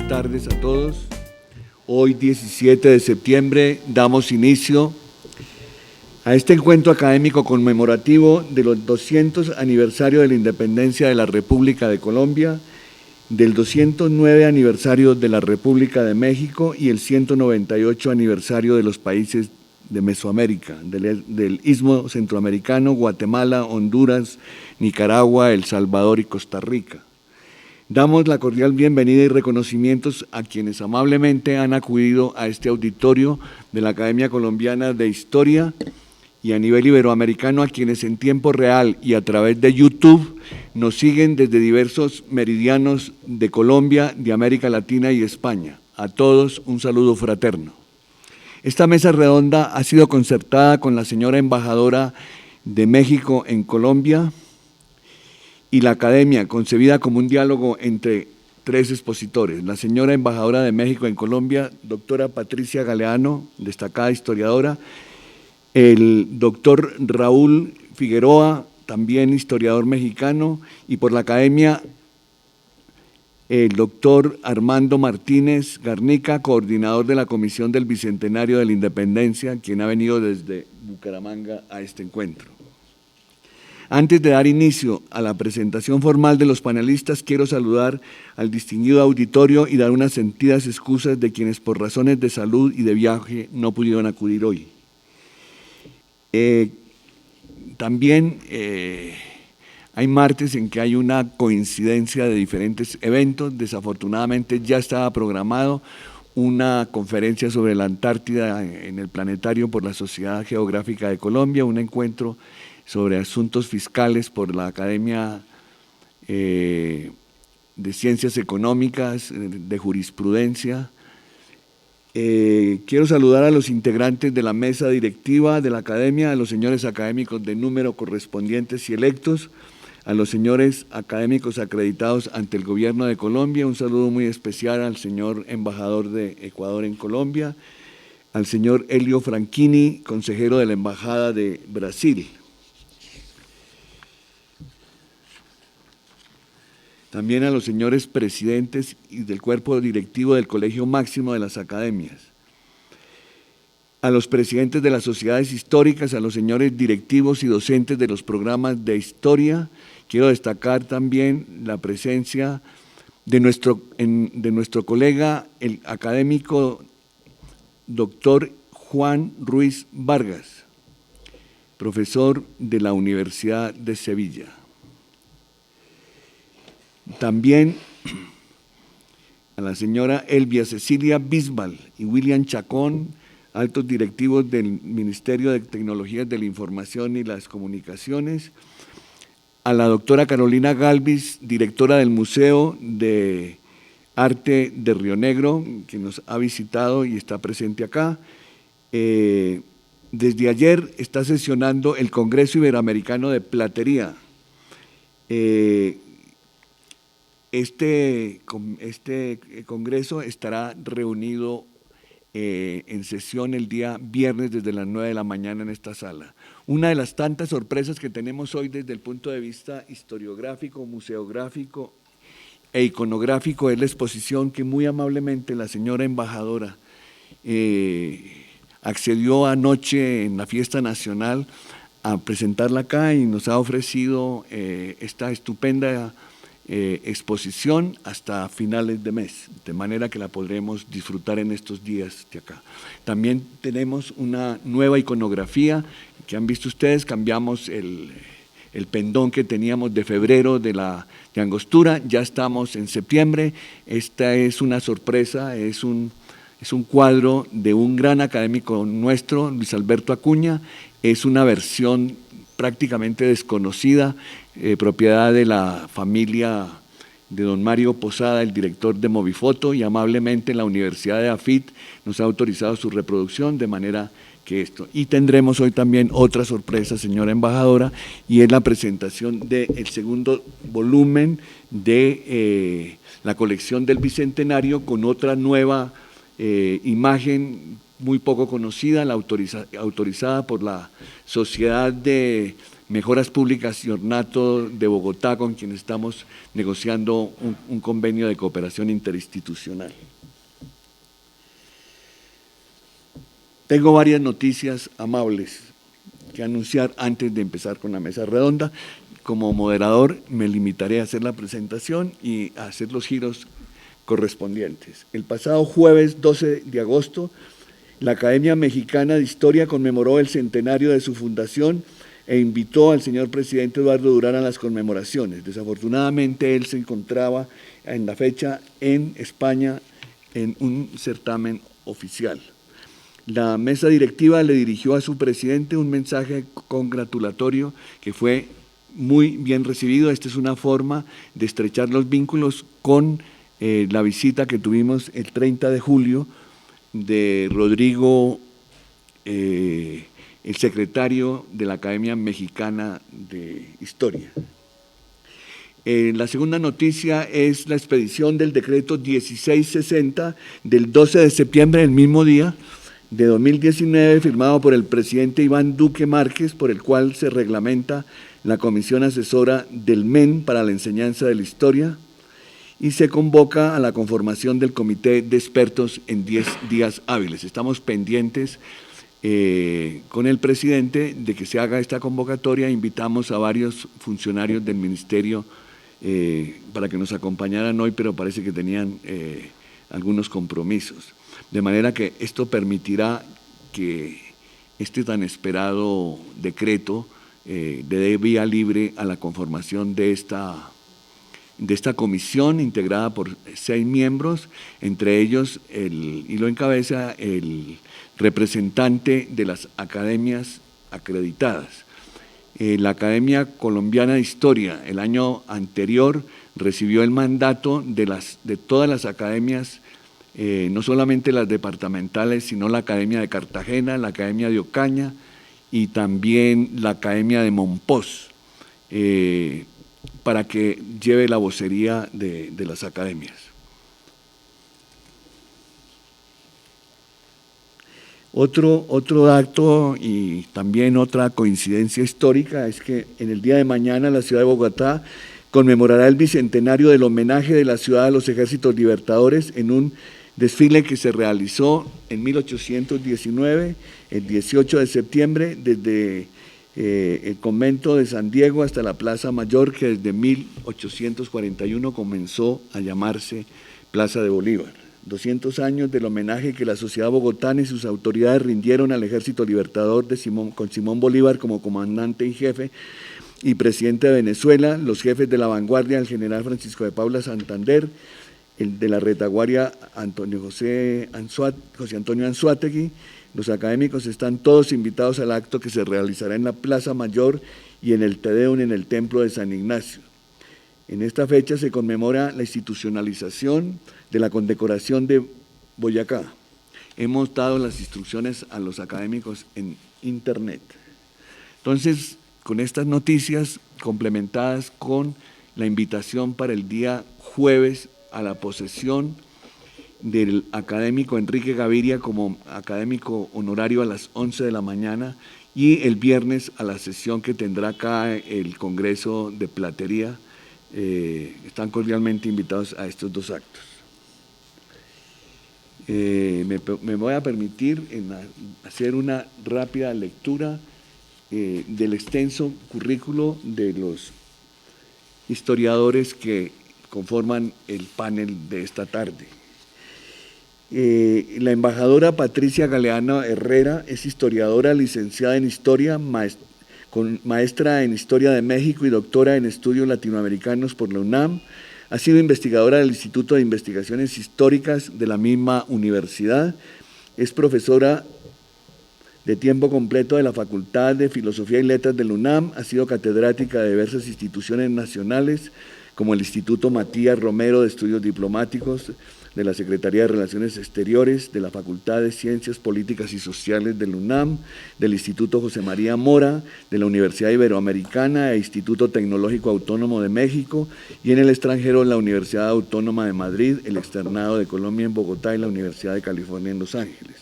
tardes a todos. Hoy, 17 de septiembre, damos inicio a este encuentro académico conmemorativo de los 200 aniversario de la independencia de la República de Colombia, del 209 aniversario de la República de México y el 198 aniversario de los países de Mesoamérica, del Istmo Centroamericano, Guatemala, Honduras, Nicaragua, El Salvador y Costa Rica. Damos la cordial bienvenida y reconocimientos a quienes amablemente han acudido a este auditorio de la Academia Colombiana de Historia y a nivel iberoamericano a quienes en tiempo real y a través de YouTube nos siguen desde diversos meridianos de Colombia, de América Latina y España. A todos un saludo fraterno. Esta mesa redonda ha sido concertada con la señora embajadora de México en Colombia y la Academia, concebida como un diálogo entre tres expositores. La señora embajadora de México en Colombia, doctora Patricia Galeano, destacada historiadora, el doctor Raúl Figueroa, también historiador mexicano, y por la Academia, el doctor Armando Martínez Garnica, coordinador de la Comisión del Bicentenario de la Independencia, quien ha venido desde Bucaramanga a este encuentro. Antes de dar inicio a la presentación formal de los panelistas, quiero saludar al distinguido auditorio y dar unas sentidas excusas de quienes por razones de salud y de viaje no pudieron acudir hoy. También hay martes en que hay una coincidencia de diferentes eventos. Desafortunadamente ya estaba programado una conferencia sobre la Antártida en el planetario por la Sociedad Geográfica de Colombia, un encuentro sobre asuntos fiscales por la Academia de Ciencias Económicas, de Jurisprudencia. Quiero saludar a los integrantes de la mesa directiva de la Academia, a los señores académicos de número correspondientes y electos, a los señores académicos acreditados ante el Gobierno de Colombia, un saludo muy especial al señor embajador de Ecuador en Colombia, al señor Elio Franchini, consejero de la Embajada de Brasil. También a los señores presidentes y del cuerpo directivo del Colegio Máximo de las Academias, a los presidentes de las sociedades históricas, a los señores directivos y docentes de los programas de historia. Quiero destacar también la presencia de nuestro colega, el académico doctor Juan Ruiz Vargas, profesor de la Universidad de Sevilla. También a la señora Elvia Cecilia Bisbal y William Chacón, altos directivos del Ministerio de Tecnologías de la Información y las Comunicaciones, a la doctora Carolina Galvis, directora del Museo de Arte de Río Negro, que nos ha visitado y está presente acá. Desde ayer está sesionando el Congreso Iberoamericano de Platería. Este congreso estará reunido en sesión el día viernes desde las 9 de la mañana en esta sala. Una de las tantas sorpresas que tenemos hoy desde el punto de vista historiográfico, museográfico e iconográfico es la exposición que muy amablemente la señora embajadora accedió anoche en la fiesta nacional a presentarla acá y nos ha ofrecido esta estupenda exposición hasta finales de mes, de manera que la podremos disfrutar en estos días de acá. También tenemos una nueva iconografía que han visto ustedes, cambiamos el pendón que teníamos de febrero de Angostura, ya estamos en septiembre. Esta es una sorpresa, es un cuadro de un gran académico nuestro, Luis Alberto Acuña, es una versión prácticamente desconocida, propiedad de la familia de don Mario Posada, el director de Movifoto, y amablemente la Universidad de AFIT nos ha autorizado su reproducción, de manera que esto. Y tendremos hoy también otra sorpresa, señora embajadora, y es la presentación del segundo volumen de la colección del Bicentenario con otra nueva imagen muy poco conocida, autorizada por la Sociedad de Mejoras Públicas y Ornato de Bogotá, con quien estamos negociando un convenio de cooperación interinstitucional. Tengo varias noticias amables que anunciar antes de empezar con la mesa redonda. Como moderador me limitaré a hacer la presentación y a hacer los giros correspondientes. El pasado jueves 12 de agosto, la Academia Mexicana de Historia conmemoró el centenario de su fundación e invitó al señor presidente Eduardo Durán a las conmemoraciones. Desafortunadamente, él se encontraba en la fecha en España en un certamen oficial. La mesa directiva le dirigió a su presidente un mensaje congratulatorio que fue muy bien recibido. Esta es una forma de estrechar los vínculos con la visita que tuvimos el 30 de julio de Rodrigo, el secretario de la Academia Mexicana de Historia. La segunda noticia es la expedición del decreto 1660 del 12 de septiembre, el mismo día de 2019, firmado por el presidente Iván Duque Márquez, por el cual se reglamenta la Comisión Asesora del MEN para la Enseñanza de la Historia y se convoca a la conformación del Comité de Expertos en 10 días hábiles. Estamos pendientes con el presidente de que se haga esta convocatoria. Invitamos a varios funcionarios del ministerio para que nos acompañaran hoy, pero parece que tenían algunos compromisos. De manera que esto permitirá que este tan esperado decreto dé vía libre a la conformación de esta comisión integrada por 6 miembros, entre ellos, y lo encabeza el representante de las academias acreditadas. La Academia Colombiana de Historia, el año anterior, recibió el mandato de todas las academias, no solamente las departamentales, sino la Academia de Cartagena, la Academia de Ocaña y también la Academia de Mompox, para que lleve la vocería de las academias. Otro dato y también otra coincidencia histórica es que en el día de mañana la ciudad de Bogotá conmemorará el bicentenario del homenaje de la ciudad a los ejércitos libertadores en un desfile que se realizó en 1819, el 18 de septiembre, desde el convento de San Diego hasta la Plaza Mayor, que desde 1841 comenzó a llamarse Plaza de Bolívar. 200 años del homenaje que la sociedad bogotana y sus autoridades rindieron al Ejército Libertador con Simón Bolívar como comandante en jefe y presidente de Venezuela, los jefes de la vanguardia, el general Francisco de Paula Santander, el de la retaguardia José Antonio Anzoátegui. Los académicos están todos invitados al acto que se realizará en la Plaza Mayor y en el Te Deum en el Templo de San Ignacio. En esta fecha se conmemora la institucionalización de la condecoración de Boyacá. Hemos dado las instrucciones a los académicos en internet. Entonces, con estas noticias complementadas con la invitación para el día jueves a la posesión del académico Enrique Gaviria como académico honorario a las 11 de la mañana y el viernes a la sesión que tendrá acá el Congreso de Platería, están cordialmente invitados a estos 2 actos. Me voy a permitir hacer una rápida lectura del extenso currículo de los historiadores que conforman el panel de esta tarde. La embajadora Patricia Galeano Herrera es historiadora, licenciada en Historia, maestra en Historia de México y doctora en Estudios Latinoamericanos por la UNAM. Ha sido investigadora del Instituto de Investigaciones Históricas de la misma universidad. Es profesora de tiempo completo de la Facultad de Filosofía y Letras de la UNAM. Ha sido catedrática de diversas instituciones nacionales, como el Instituto Matías Romero de Estudios Diplomáticos, de la Secretaría de Relaciones Exteriores, de la Facultad de Ciencias Políticas y Sociales de la UNAM, del Instituto José María Mora, de la Universidad Iberoamericana e Instituto Tecnológico Autónomo de México, y en el extranjero la Universidad Autónoma de Madrid, el Externado de Colombia en Bogotá y la Universidad de California en Los Ángeles.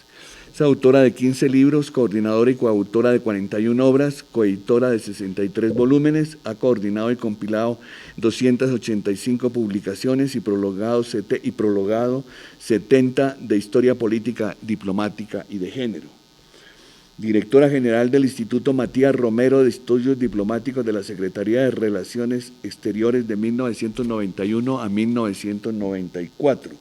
Es autora de 15 libros, coordinadora y coautora de 41 obras, coeditora de 63 volúmenes, ha coordinado y compilado 285 publicaciones y prologado 70 de historia política, diplomática y de género. Directora general del Instituto Matías Romero de Estudios Diplomáticos de la Secretaría de Relaciones Exteriores de 1991 a 1994,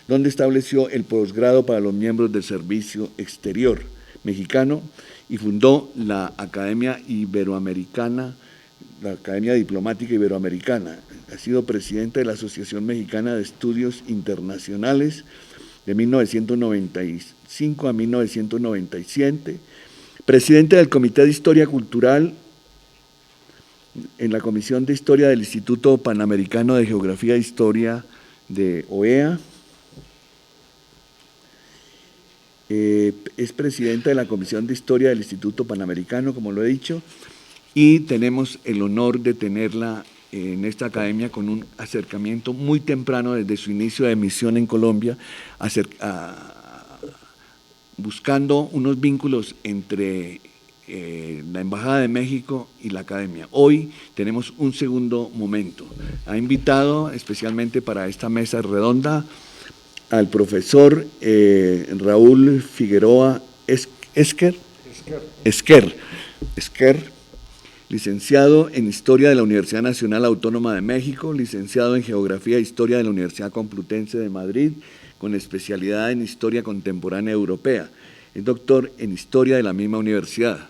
donde estableció el posgrado para los miembros del Servicio Exterior mexicano y fundó la Academia Iberoamericana, la Academia Diplomática Iberoamericana. Ha sido presidente de la Asociación Mexicana de Estudios Internacionales de 1995 a 1997, presidente del Comité de Historia Cultural en la Comisión de Historia del Instituto Panamericano de Geografía e Historia de OEA, es presidenta de la Comisión de Historia del Instituto Panamericano, como lo he dicho, y tenemos el honor de tenerla en esta academia con un acercamiento muy temprano desde su inicio de misión en Colombia, buscando unos vínculos entre la Embajada de México y la academia. Hoy tenemos un segundo momento. Ha invitado especialmente para esta mesa redonda al profesor Raúl Figueroa Esquer, licenciado en Historia de la Universidad Nacional Autónoma de México, licenciado en Geografía e Historia de la Universidad Complutense de Madrid, con especialidad en Historia Contemporánea Europea. Es doctor en Historia de la misma universidad.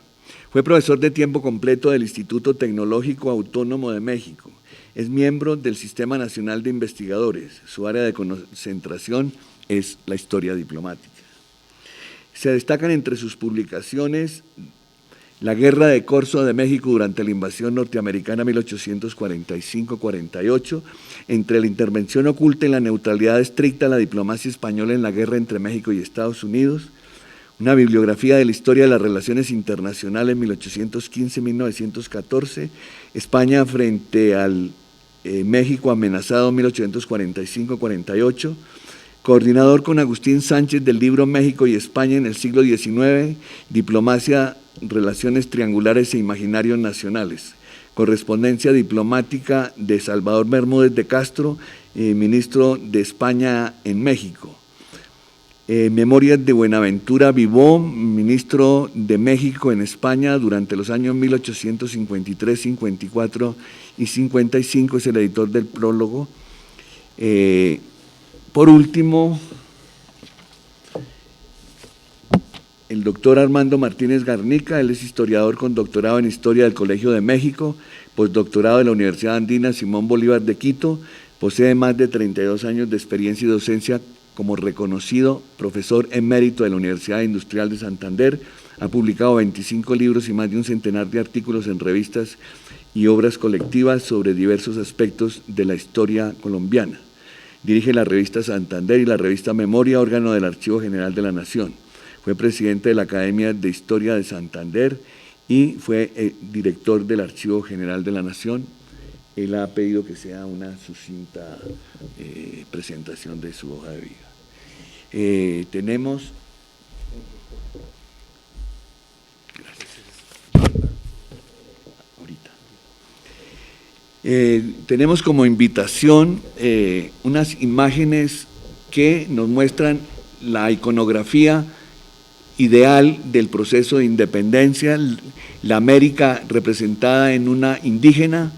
Fue profesor de tiempo completo del Instituto Tecnológico Autónomo de México. Es miembro del Sistema Nacional de Investigadores. Su área de concentración es la historia diplomática. Se destacan entre sus publicaciones La Guerra de Corso de México durante la invasión norteamericana 1845-48, entre la intervención oculta y la neutralidad estricta de la diplomacia española en la guerra entre México y Estados Unidos, una bibliografía de la historia de las relaciones internacionales 1815-1914, España frente al México amenazado 1845-48, coordinador con Agustín Sánchez del libro México y España en el siglo XIX, Diplomacia, Relaciones Triangulares e Imaginarios Nacionales, correspondencia diplomática de Salvador Bermúdez de Castro, ministro de España en México. Memorias de Buenaventura Vivó, ministro de México en España durante los años 1853, 54 y 55, es el editor del prólogo. Por último, el doctor Armando Martínez Garnica, él es historiador con doctorado en Historia del Colegio de México, postdoctorado de la Universidad Andina Simón Bolívar de Quito, posee más de 32 años de experiencia y docencia como reconocido profesor emérito de la Universidad Industrial de Santander, ha publicado 25 libros y más de un centenar de artículos en revistas y obras colectivas sobre diversos aspectos de la historia colombiana. Dirige la revista Santander y la revista Memoria, órgano del Archivo General de la Nación. Fue presidente de la Academia de Historia de Santander y fue director del Archivo General de la Nación. Él ha pedido que sea una sucinta presentación de su hoja de vida. Tenemos… tenemos como invitación unas imágenes que nos muestran la iconografía ideal del proceso de independencia, la América representada en una indígena,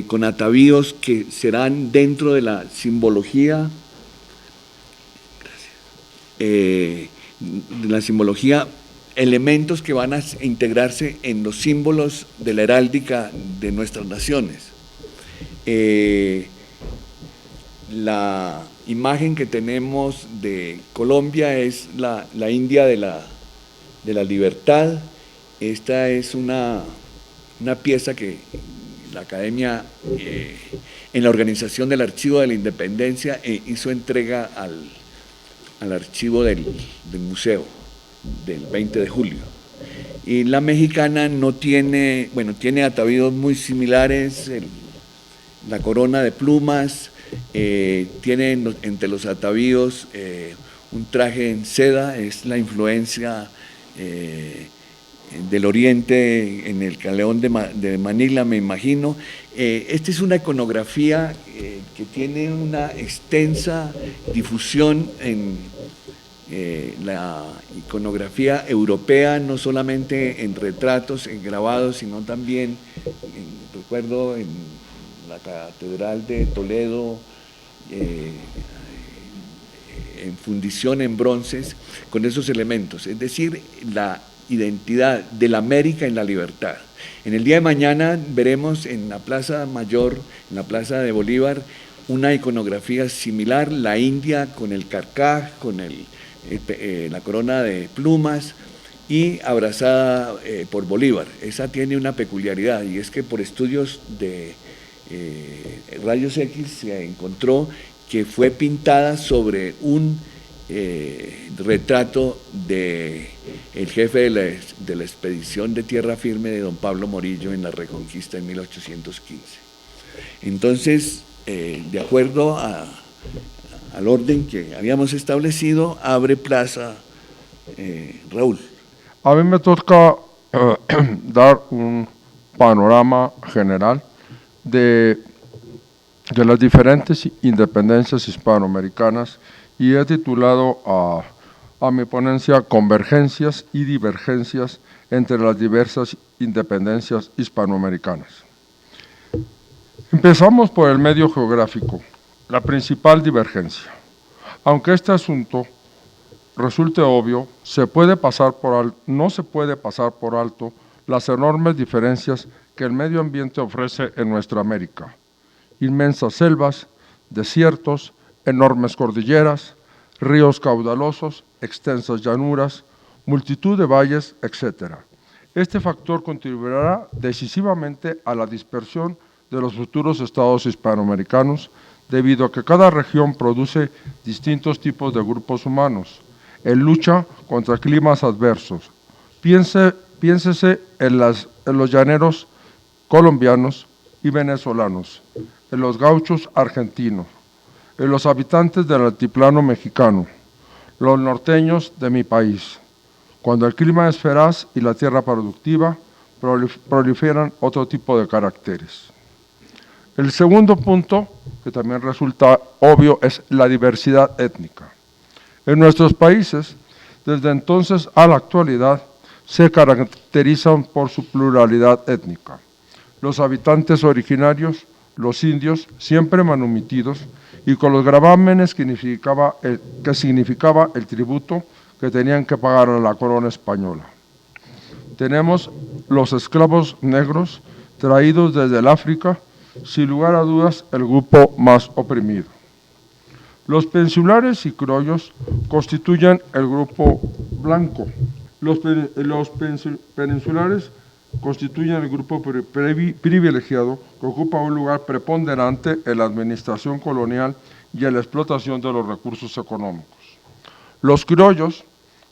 con atavíos que serán dentro de la simbología, elementos que van a integrarse en los símbolos de la heráldica de nuestras naciones. La imagen que tenemos de Colombia es la India de la libertad. Esta es una pieza que la Academia, en la organización del Archivo de la Independencia, hizo entrega al archivo del museo del 20 de julio. Y la mexicana no tiene, bueno, tiene atavíos muy similares, la corona de plumas, tiene entre los atavíos un traje en seda, es la influencia del Oriente en el Galeón de Manila, me imagino. Esta es una iconografía que tiene una extensa difusión en la iconografía europea, no solamente en retratos, en grabados, sino también, recuerdo, en la Catedral de Toledo, en fundición en bronces, con esos elementos, es decir, la identidad de la América en la libertad. En el día de mañana veremos en la Plaza Mayor, en la Plaza de Bolívar, una iconografía similar, la India con el carcaj, con la corona de plumas y abrazada por Bolívar. Esa tiene una peculiaridad, y es que por estudios de rayos X se encontró que fue pintada sobre un retrato del jefe de la expedición de tierra firme de don Pablo Morillo en la Reconquista en 1815. Entonces, de acuerdo al orden que habíamos establecido, abre plaza Raúl. A mí me toca dar un panorama general de las diferentes independencias hispanoamericanas, y he titulado a mi ponencia Convergencias y divergencias entre las diversas independencias hispanoamericanas. Empezamos por el medio geográfico, la principal divergencia. Aunque este asunto resulte obvio, no se puede pasar por alto las enormes diferencias que el medio ambiente ofrece en nuestra América. Inmensas selvas, desiertos, enormes cordilleras, ríos caudalosos, extensas llanuras, multitud de valles, etc. Este factor contribuirá decisivamente a la dispersión de los futuros estados hispanoamericanos, debido a que cada región produce distintos tipos de grupos humanos en lucha contra climas adversos. Piénsese en los llaneros colombianos y venezolanos, en los gauchos argentinos, en los habitantes del altiplano mexicano, los norteños de mi país. Cuando el clima es feraz y la tierra productiva, proliferan otro tipo de caracteres. El segundo punto, que también resulta obvio, es la diversidad étnica. En nuestros países, desde entonces a la actualidad, se caracterizan por su pluralidad étnica. Los habitantes originarios, los indios, siempre manumitidos, y con los gravámenes que significaba el tributo que tenían que pagar a la corona española. Tenemos los esclavos negros traídos desde el África, sin lugar a dudas el grupo más oprimido. Los peninsulares y criollos constituyen el grupo blanco. Los peninsulares constituyen el grupo privilegiado que ocupa un lugar preponderante en la administración colonial y en la explotación de los recursos económicos. Los criollos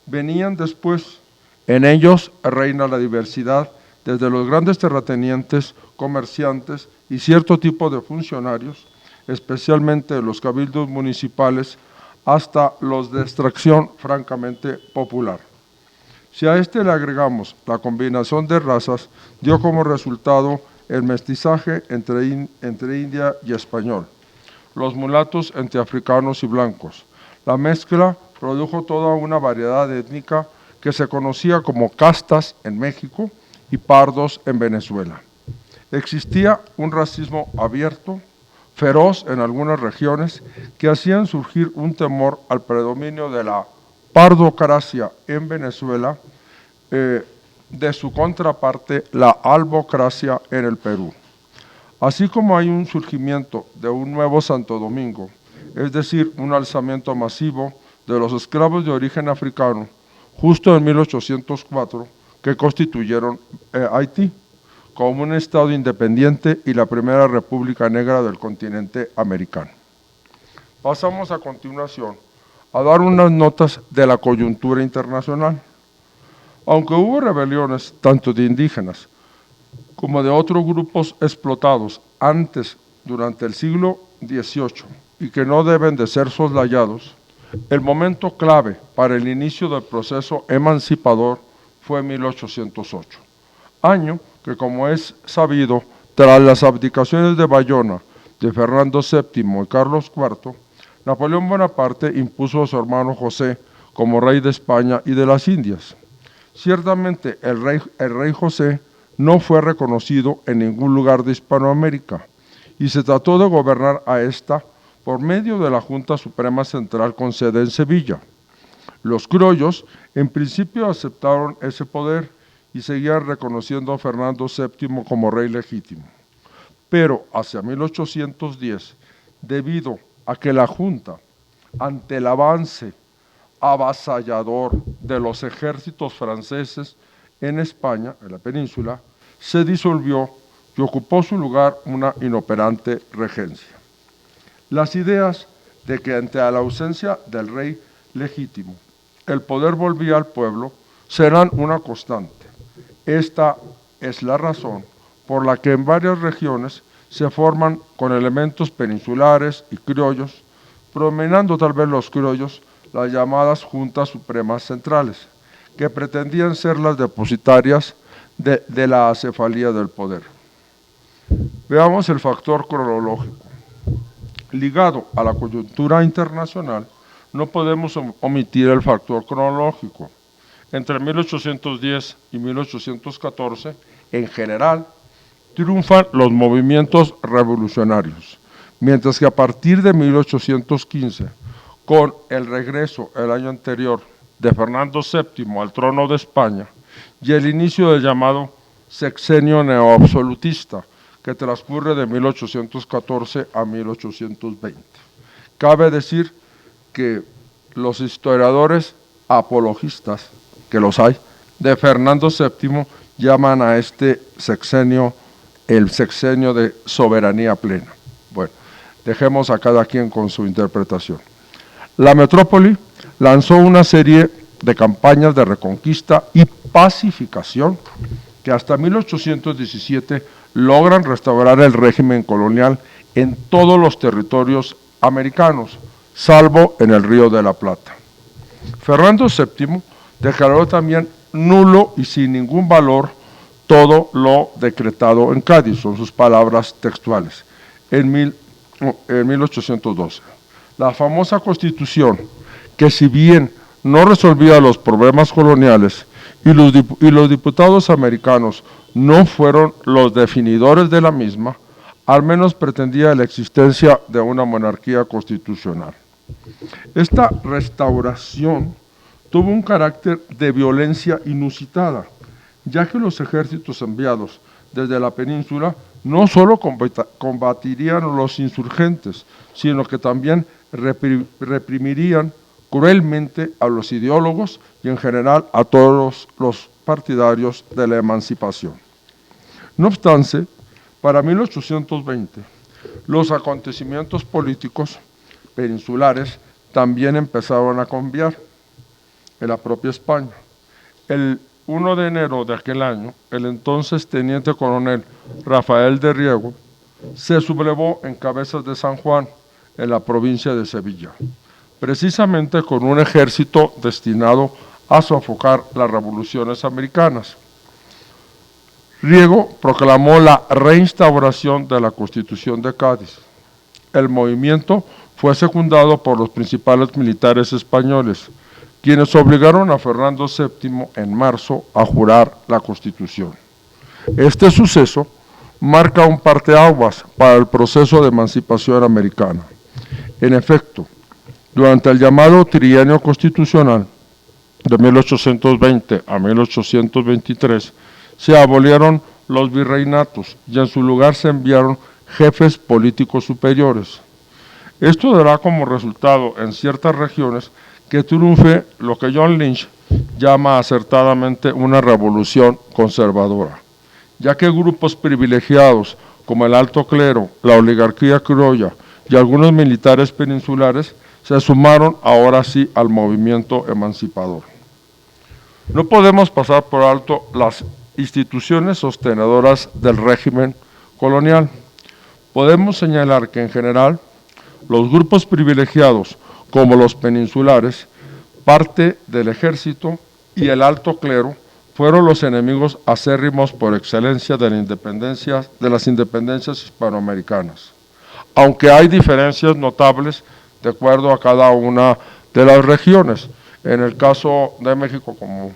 venían después. En ellos reina la diversidad, desde los grandes terratenientes, comerciantes y cierto tipo de funcionarios, especialmente los cabildos municipales, hasta los de extracción francamente popular. Si a este le agregamos la combinación de razas, dio como resultado el mestizaje entre India y español, los mulatos entre africanos y blancos. La mezcla produjo toda una variedad étnica que se conocía como castas en México y pardos en Venezuela. Existía un racismo abierto, feroz en algunas regiones, que hacían surgir un temor al predominio de la pardocracia en Venezuela, de su contraparte, la albocracia en el Perú. Así como hay un surgimiento de un nuevo Santo Domingo, es decir, un alzamiento masivo de los esclavos de origen africano, justo en 1804, que constituyeron Haití como un estado independiente y la primera república negra del continente americano. Pasamos a continuación a dar unas notas de la coyuntura internacional. Aunque hubo rebeliones tanto de indígenas como de otros grupos explotados durante el siglo XVIII, y que no deben de ser soslayados, El momento clave para el inicio del proceso emancipador fue 1808, año que, como es sabido, tras las abdicaciones de Bayona, de Fernando VII y Carlos IV, Napoleón Bonaparte impuso a su hermano José como rey de España y de las Indias. Ciertamente, el rey José no fue reconocido en ningún lugar de Hispanoamérica y se trató de gobernar a esta por medio de la Junta Suprema Central con sede en Sevilla. Los criollos en principio aceptaron ese poder y seguían reconociendo a Fernando VII como rey legítimo. Pero hacia 1810, debido a que la Junta, ante el avance avasallador de los ejércitos franceses en España, en la península, se disolvió y ocupó su lugar una inoperante regencia. Las ideas de que ante la ausencia del rey legítimo, el poder volvía al pueblo, serán una constante. Esta es la razón por la que en varias regiones se forman con elementos peninsulares y criollos, predominando tal vez los criollos, las llamadas Juntas Supremas Centrales, que pretendían ser las depositarias de la acefalía del poder. Veamos el factor cronológico. Ligado a la coyuntura internacional, no podemos omitir el factor cronológico. Entre 1810 y 1814, en general, triunfan los movimientos revolucionarios, mientras que a partir de 1815, con el regreso el año anterior de Fernando VII al trono de España y el inicio del llamado sexenio neoabsolutista, que transcurre de 1814 a 1820. Cabe decir que los historiadores apologistas, que los hay, de Fernando VII llaman a este sexenio el sexenio de soberanía plena. Bueno, dejemos a cada quien con su interpretación. La metrópoli lanzó una serie de campañas de reconquista y pacificación que hasta 1817 logran restaurar el régimen colonial en todos los territorios americanos, salvo en el Río de la Plata. Fernando VII declaró también nulo y sin ningún valor todo lo decretado en Cádiz, son sus palabras textuales, en 1812. La famosa Constitución, que si bien no resolvía los problemas coloniales y los diputados americanos no fueron los definidores de la misma, al menos pretendía la existencia de una monarquía constitucional. Esta restauración tuvo un carácter de violencia inusitada, ya que los ejércitos enviados desde la península no solo combatirían a los insurgentes, sino que también reprimirían cruelmente a los ideólogos y en general a todos los partidarios de la emancipación. No obstante, para 1820, los acontecimientos políticos peninsulares también empezaron a cambiar en la propia España. El 1 de enero de aquel año, el entonces teniente coronel Rafael de Riego se sublevó en Cabezas de San Juan, en la provincia de Sevilla, precisamente con un ejército destinado a sofocar las revoluciones americanas. Riego proclamó la reinstauración de la Constitución de Cádiz. El movimiento fue secundado por los principales militares españoles, quienes obligaron a Fernando VII en marzo a jurar la Constitución. Este suceso marca un parteaguas para el proceso de emancipación americana. En efecto, durante el llamado trienio constitucional de 1820 a 1823, se abolieron los virreinatos y en su lugar se enviaron jefes políticos superiores. Esto dará como resultado en ciertas regiones que triunfe lo que John Lynch llama acertadamente una revolución conservadora, ya que grupos privilegiados como el alto clero, la oligarquía criolla y algunos militares peninsulares se sumaron ahora sí al movimiento emancipador. No podemos pasar por alto las instituciones sostenedoras del régimen colonial. Podemos señalar que en general los grupos privilegiados como los peninsulares, parte del ejército y el alto clero fueron los enemigos acérrimos por excelencia de las independencias hispanoamericanas, aunque hay diferencias notables de acuerdo a cada una de las regiones. En el caso de México, como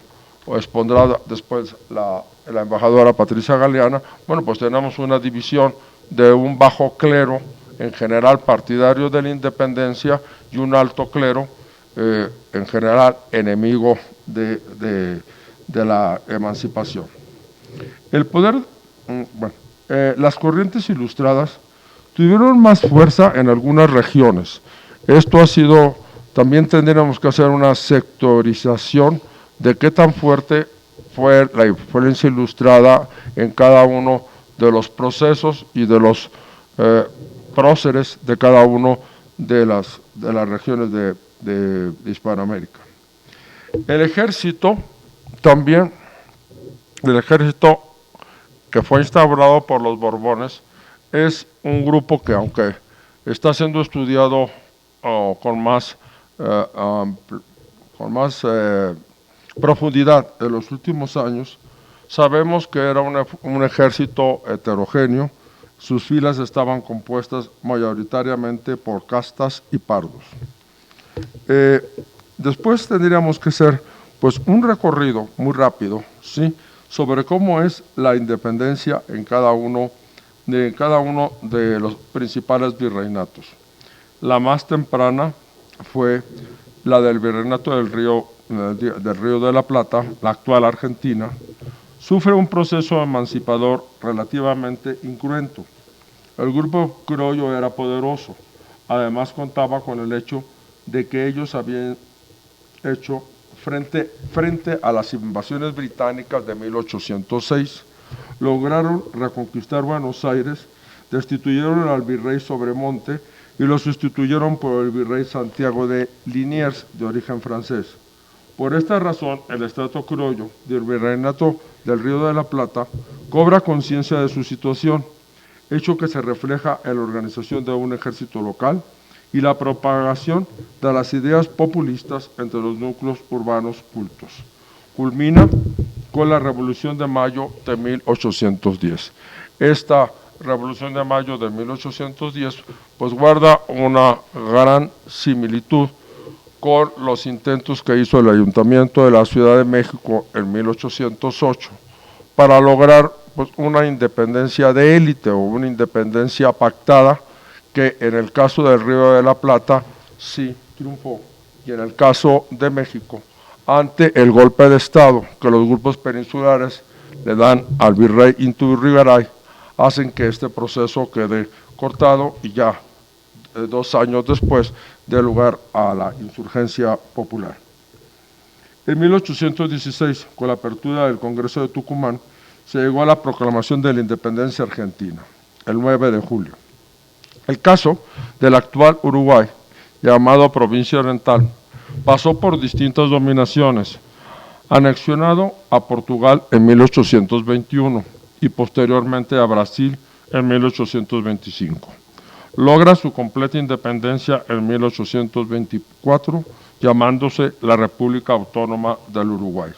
expondrá después la embajadora Patricia Galeana, bueno, pues tenemos una división de un bajo clero, en general partidario de la independencia, y un alto clero, en general enemigo de la emancipación. El poder, las corrientes ilustradas tuvieron más fuerza en algunas regiones. Esto ha sido, también tendríamos que hacer una sectorización de qué tan fuerte fue la influencia ilustrada en cada uno de los procesos y de los próceres de cada uno de las regiones de Hispanoamérica. El ejército también, el ejército que fue instaurado por los Borbones, es un grupo que, aunque está siendo estudiado con más profundidad en los últimos años, sabemos que era un ejército heterogéneo. Sus filas estaban compuestas mayoritariamente por castas y pardos. Después tendríamos que hacer pues, un recorrido muy rápido, ¿sí?, sobre cómo es la independencia en cada uno de los principales virreinatos. La más temprana fue la del virreinato del Río de la Plata, la actual Argentina. Sufre un proceso emancipador relativamente incruento. El grupo criollo era poderoso, además contaba con el hecho de que ellos habían hecho frente a las invasiones británicas de 1806, lograron reconquistar Buenos Aires, destituyeron al virrey Sobremonte y lo sustituyeron por el virrey Santiago de Liniers, de origen francés. Por esta razón, el estrato criollo del virreinato del Río de la Plata cobra conciencia de su situación, hecho que se refleja en la organización de un ejército local y la propagación de las ideas populistas entre los núcleos urbanos cultos. Culmina con la Revolución de Mayo de 1810. Esta Revolución de Mayo de 1810 pues guarda una gran similitud con los intentos que hizo el Ayuntamiento de la Ciudad de México en 1808 para lograr pues, una independencia de élite o una independencia pactada que en el caso del Río de la Plata sí triunfó y en el caso de México ante el golpe de Estado que los grupos peninsulares le dan al virrey Iturrigaray, hacen que este proceso quede cortado y ya 2 años después dé lugar a la insurgencia popular. En 1816, con la apertura del Congreso de Tucumán, se llegó a la proclamación de la independencia argentina, el 9 de julio. El caso del actual Uruguay, llamado Provincia Oriental, pasó por distintas dominaciones, anexionado a Portugal en 1821 y posteriormente a Brasil en 1825. Logra su completa independencia en 1824, llamándose la República Autónoma del Uruguay.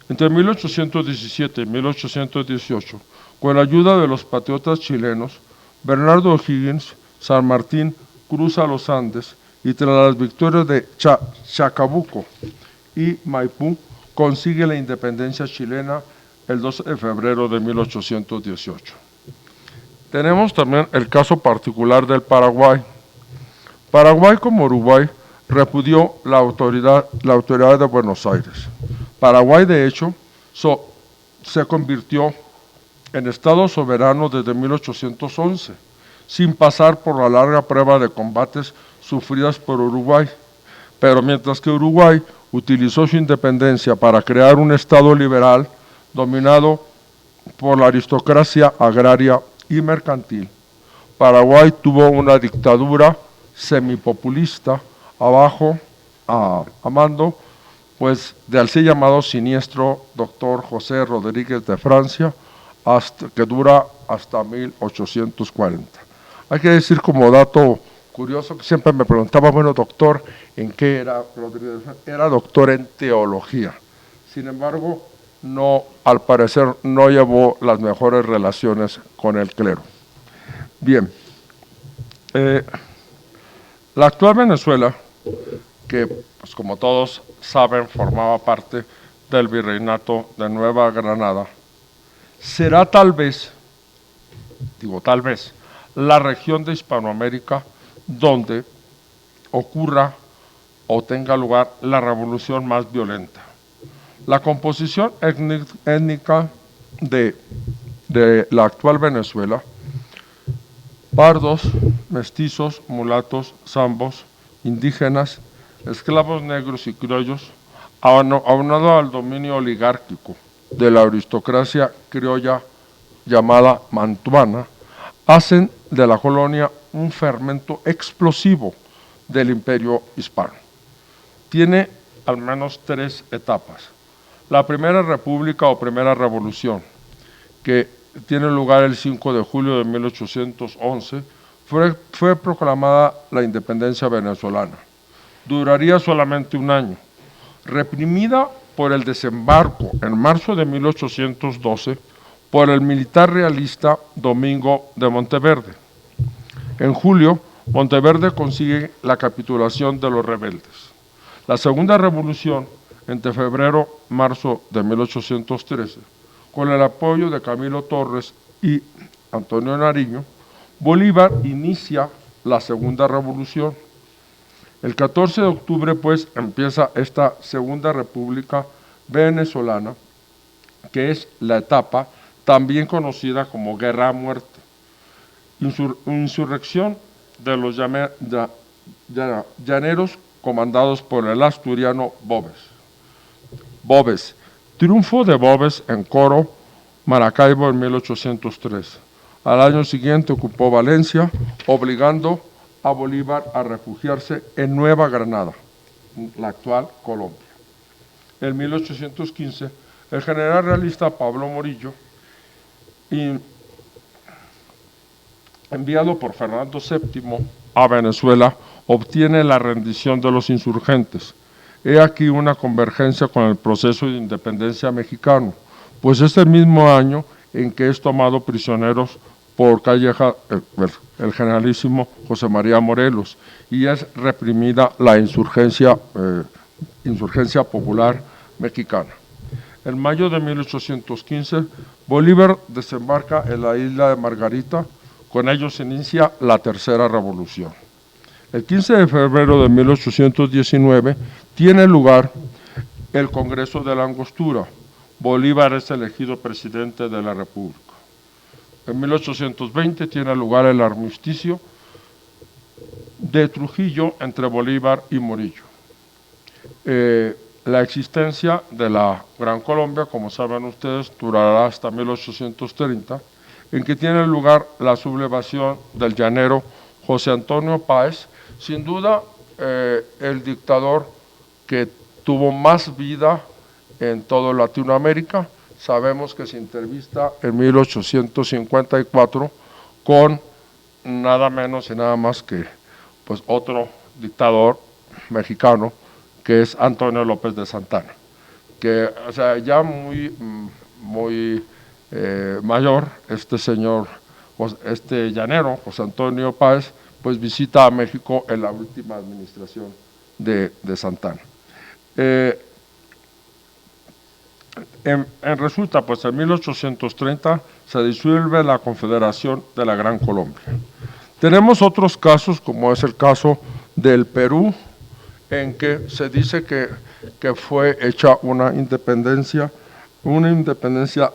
Entre 1817 y 1818, con la ayuda de los patriotas chilenos, Bernardo O'Higgins, San Martín cruza los Andes y tras las victorias de Chacabuco y Maipú, consigue la independencia chilena el 12 de febrero de 1818. Tenemos también el caso particular del Paraguay. Paraguay, como Uruguay, repudió la autoridad de Buenos Aires. Paraguay, de hecho, se convirtió en Estado soberano desde 1811, sin pasar por la larga prueba de combates sufridas por Uruguay. Pero mientras que Uruguay utilizó su independencia para crear un Estado liberal dominado por la aristocracia agraria y mercantil, Paraguay tuvo una dictadura semipopulista a mando pues, del así llamado siniestro doctor José Rodríguez de Francia, que dura hasta 1840. Hay que decir como dato curioso que siempre me preguntaba, bueno, doctor, ¿en qué era Rodríguez? Era doctor en teología. Sin embargo, no, al parecer no llevó las mejores relaciones con el clero. Bien, la actual Venezuela, que pues, como todos saben formaba parte del Virreinato de Nueva Granada, será tal vez, la región de Hispanoamérica donde ocurra o tenga lugar la revolución más violenta. La composición étnica de la actual Venezuela, pardos, mestizos, mulatos, zambos, indígenas, esclavos negros y criollos, aunado al dominio oligárquico de la aristocracia criolla llamada mantuana, hacen de la colonia un fermento explosivo del imperio hispano. Tiene al menos 3 etapas. La primera república o primera revolución, que tiene lugar el 5 de julio de 1811, fue proclamada la independencia venezolana. Duraría solamente un año. Reprimida por el desembarco en marzo de 1812 por el militar realista Domingo de Monteverde. En julio, Monteverde consigue la capitulación de los rebeldes. La segunda revolución, entre febrero y marzo de 1813, con el apoyo de Camilo Torres y Antonio Nariño, Bolívar inicia la segunda revolución. El 14 de octubre, pues, empieza esta segunda república venezolana, que es la etapa también conocida como Guerra a Muerte. Insurrección de los llaneros comandados por el asturiano Boves. Triunfo de Boves en Coro, Maracaibo en 1803. Al año siguiente ocupó Valencia, obligando a Bolívar a refugiarse en Nueva Granada, la actual Colombia. En 1815, el general realista Pablo Morillo, enviado por Fernando VII a Venezuela, obtiene la rendición de los insurgentes. He aquí una convergencia con el proceso de independencia mexicano, pues es el mismo año en que es tomado prisioneros por Calleja, el generalísimo José María Morelos, y es reprimida la insurgencia popular mexicana. En mayo de 1815, Bolívar desembarca en la isla de Margarita. Con ello se inicia la tercera revolución. El 15 de febrero de 1819 tiene lugar el Congreso de la Angostura. Bolívar es elegido presidente de la República. En 1820 tiene lugar el armisticio de Trujillo entre Bolívar y Morillo. La existencia de la Gran Colombia, como saben ustedes, durará hasta 1830, en que tiene lugar la sublevación del llanero José Antonio Páez, sin duda el dictador que tuvo más vida en toda Latinoamérica. Sabemos que se entrevista en 1854 con nada menos y nada más que pues, otro dictador mexicano, que es Antonio López de Santana, que o sea, ya muy mayor, este señor, este llanero, José Antonio Páez, pues visita a México en la última administración de Santana. Resulta, pues en 1830 se disuelve la Confederación de la Gran Colombia. Tenemos otros casos, como es el caso del Perú, en que se dice que fue hecha una independencia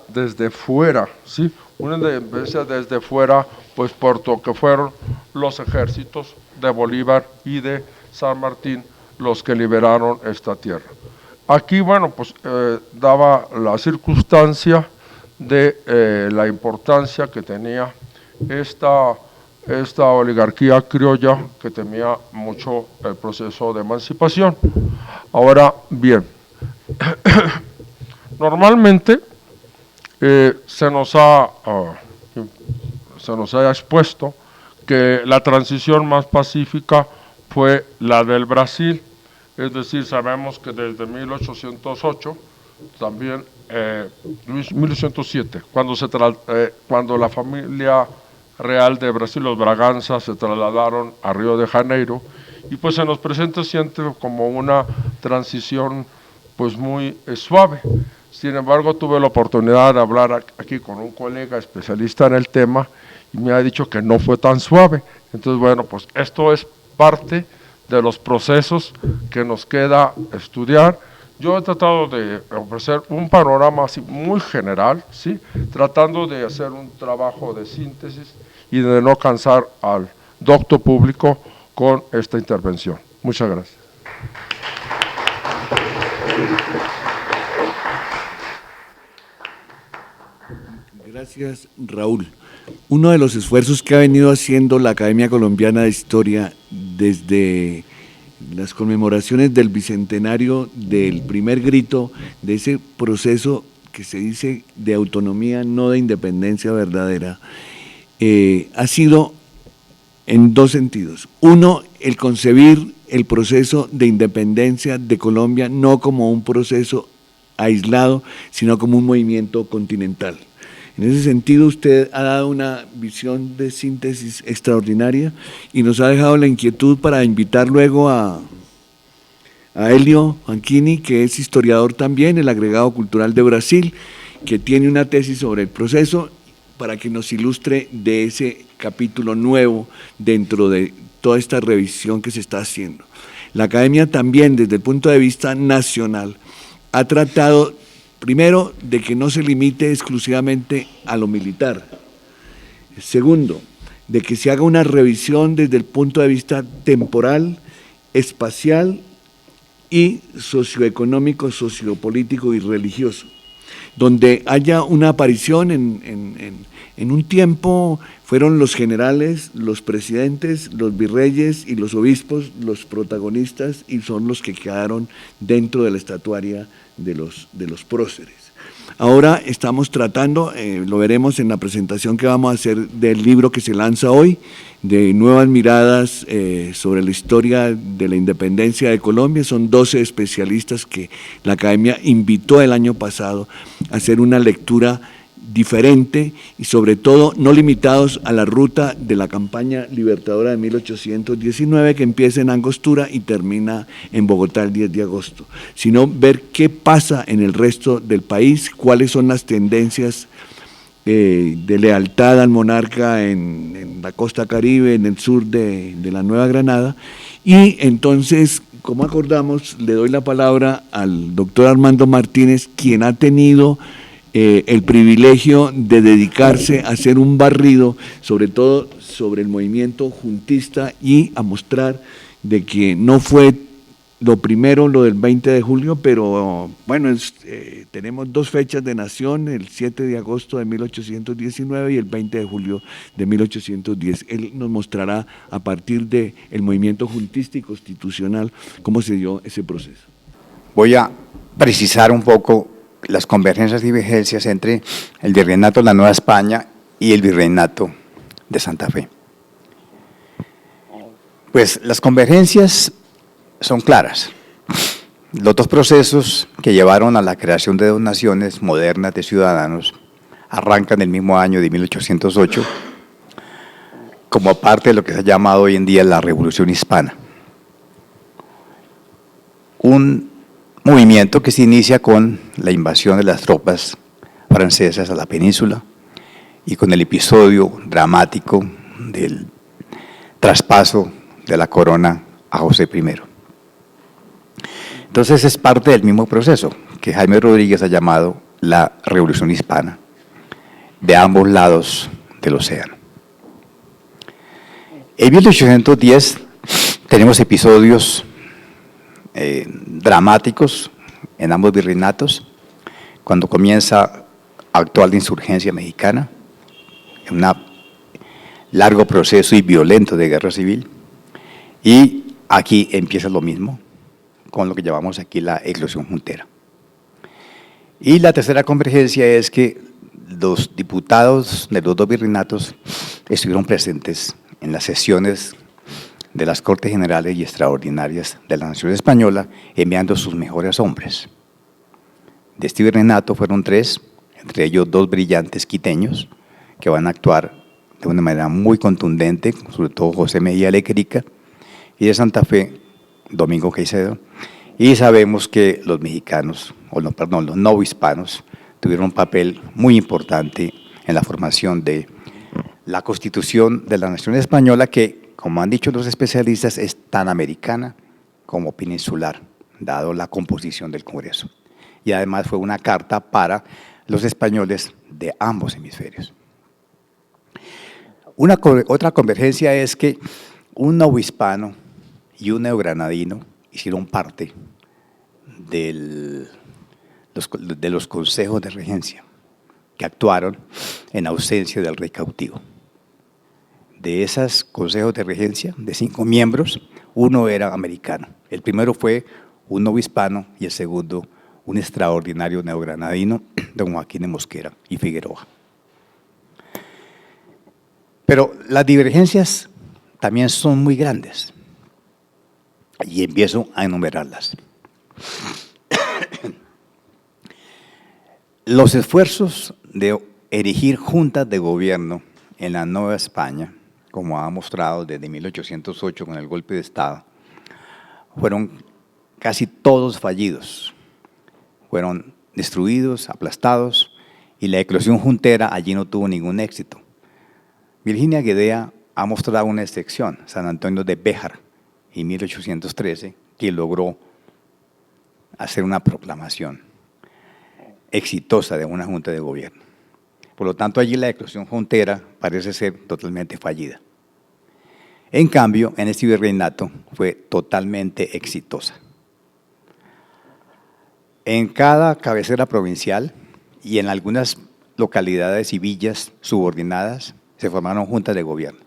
desde fuera, ¿sí? Una independencia desde fuera, pues por lo que fueron los ejércitos de Bolívar y de San Martín los que liberaron esta tierra. Aquí, bueno, pues daba la circunstancia de la importancia que tenía esta oligarquía criolla, que temía mucho el proceso de emancipación. Ahora bien, normalmente se nos ha expuesto que la transición más pacífica fue la del Brasil, es decir, sabemos que desde 1808, también 1807, cuando la familia real de Brasil, los Braganza, se trasladaron a Río de Janeiro, y pues se nos presenta siempre como una transición pues muy suave. Sin embargo, tuve la oportunidad de hablar aquí con un colega especialista en el tema y me ha dicho que no fue tan suave. Entonces, bueno, pues esto es parte de los procesos que nos queda estudiar. Yo he tratado de ofrecer un panorama así muy general, ¿sí? Tratando de hacer un trabajo de síntesis y de no cansar al docto público con esta intervención. Muchas gracias. Gracias, Raúl. Uno de los esfuerzos que ha venido haciendo la Academia Colombiana de Historia desde las conmemoraciones del bicentenario del primer grito, de ese proceso que se dice de autonomía, no de independencia verdadera, ha sido en dos sentidos. Uno, el concebir el proceso de independencia de Colombia no como un proceso aislado, sino como un movimiento continental. En ese sentido, usted ha dado una visión de síntesis extraordinaria y nos ha dejado la inquietud para invitar luego a Elio Fanchini, que es historiador también, el agregado cultural de Brasil, que tiene una tesis sobre el proceso, para que nos ilustre de ese capítulo nuevo dentro de toda esta revisión que se está haciendo. La Academia también, desde el punto de vista nacional, ha tratado primero, de que no se limite exclusivamente a lo militar. Segundo, de que se haga una revisión desde el punto de vista temporal, espacial y socioeconómico, sociopolítico y religioso, donde haya una aparición en un tiempo, fueron los generales, los presidentes, los virreyes y los obispos los protagonistas y son los que quedaron dentro de la estatuaria de los próceres. Ahora estamos tratando, lo veremos en la presentación que vamos a hacer del libro que se lanza hoy, de nuevas miradas sobre la historia de la independencia de Colombia. Son 12 especialistas que la Academia invitó el año pasado a hacer una lectura diferente y sobre todo no limitados a la ruta de la campaña libertadora de 1819 que empieza en Angostura y termina en Bogotá el 10 de agosto, sino ver qué pasa en el resto del país, cuáles son las tendencias de lealtad al monarca en la costa caribe, en el sur de la Nueva Granada. Y entonces, como acordamos, le doy la palabra al doctor Armando Martínez, quien ha tenido el privilegio de dedicarse a hacer un barrido, sobre todo sobre el movimiento juntista y a mostrar de que no fue lo primero lo del 20 de julio, pero bueno, tenemos dos fechas de nación, el 7 de agosto de 1819 y el 20 de julio de 1810. Él nos mostrará a partir del movimiento juntista y constitucional cómo se dio ese proceso. Voy a precisar un poco las convergencias y divergencias entre el virreinato de la Nueva España y el virreinato de Santa Fe. Pues las convergencias son claras. Los dos procesos que llevaron a la creación de dos naciones modernas de ciudadanos arrancan el mismo año de 1808 como parte de lo que se ha llamado hoy en día la Revolución Hispana. Un movimiento que se inicia con la invasión de las tropas francesas a la península y con el episodio dramático del traspaso de la corona a José I. Entonces es parte del mismo proceso que Jaime Rodríguez ha llamado la Revolución Hispana, de ambos lados del océano. En 1810 tenemos episodios dramáticos en ambos virreinatos, cuando comienza a actuar la insurgencia mexicana, en un largo proceso y violento de guerra civil, y aquí empieza lo mismo, con lo que llamamos aquí la eclosión juntera. Y la tercera convergencia es que los diputados de los dos virreinatos estuvieron presentes en las sesiones de las Cortes Generales y Extraordinarias de la Nación Española, enviando sus mejores hombres. De este virreinato fueron 3, entre ellos 2 brillantes quiteños, que van a actuar de una manera muy contundente, sobre todo José Mejía Lequerica, y de Santa Fe, Domingo Caicedo. Y sabemos que los mexicanos, los no hispanos, tuvieron un papel muy importante en la formación de la Constitución de la Nación Española, que, como han dicho los especialistas, es tan americana como peninsular, dado la composición del Congreso. Y además fue una carta para los españoles de ambos hemisferios. Otra convergencia es que un novohispano y un neogranadino hicieron parte de los consejos de regencia, que actuaron en ausencia del rey cautivo. De esos consejos de regencia, de 5 miembros, uno era americano. El primero fue un novohispano y el segundo un extraordinario neogranadino, don Joaquín de Mosquera y Figueroa. Pero las divergencias también son muy grandes y empiezo a enumerarlas. Los esfuerzos de erigir juntas de gobierno en la Nueva España, como ha mostrado desde 1808 con el golpe de Estado, fueron casi todos fallidos. Fueron destruidos, aplastados, y la eclosión juntera allí no tuvo ningún éxito. Virginia Guedea ha mostrado una excepción, San Antonio de Béjar, en 1813, que logró hacer una proclamación exitosa de una junta de gobierno. Por lo tanto, allí la eclosión juntera parece ser totalmente fallida. En cambio, en este virreinato fue totalmente exitosa. En cada cabecera provincial y en algunas localidades y villas subordinadas se formaron juntas de gobierno,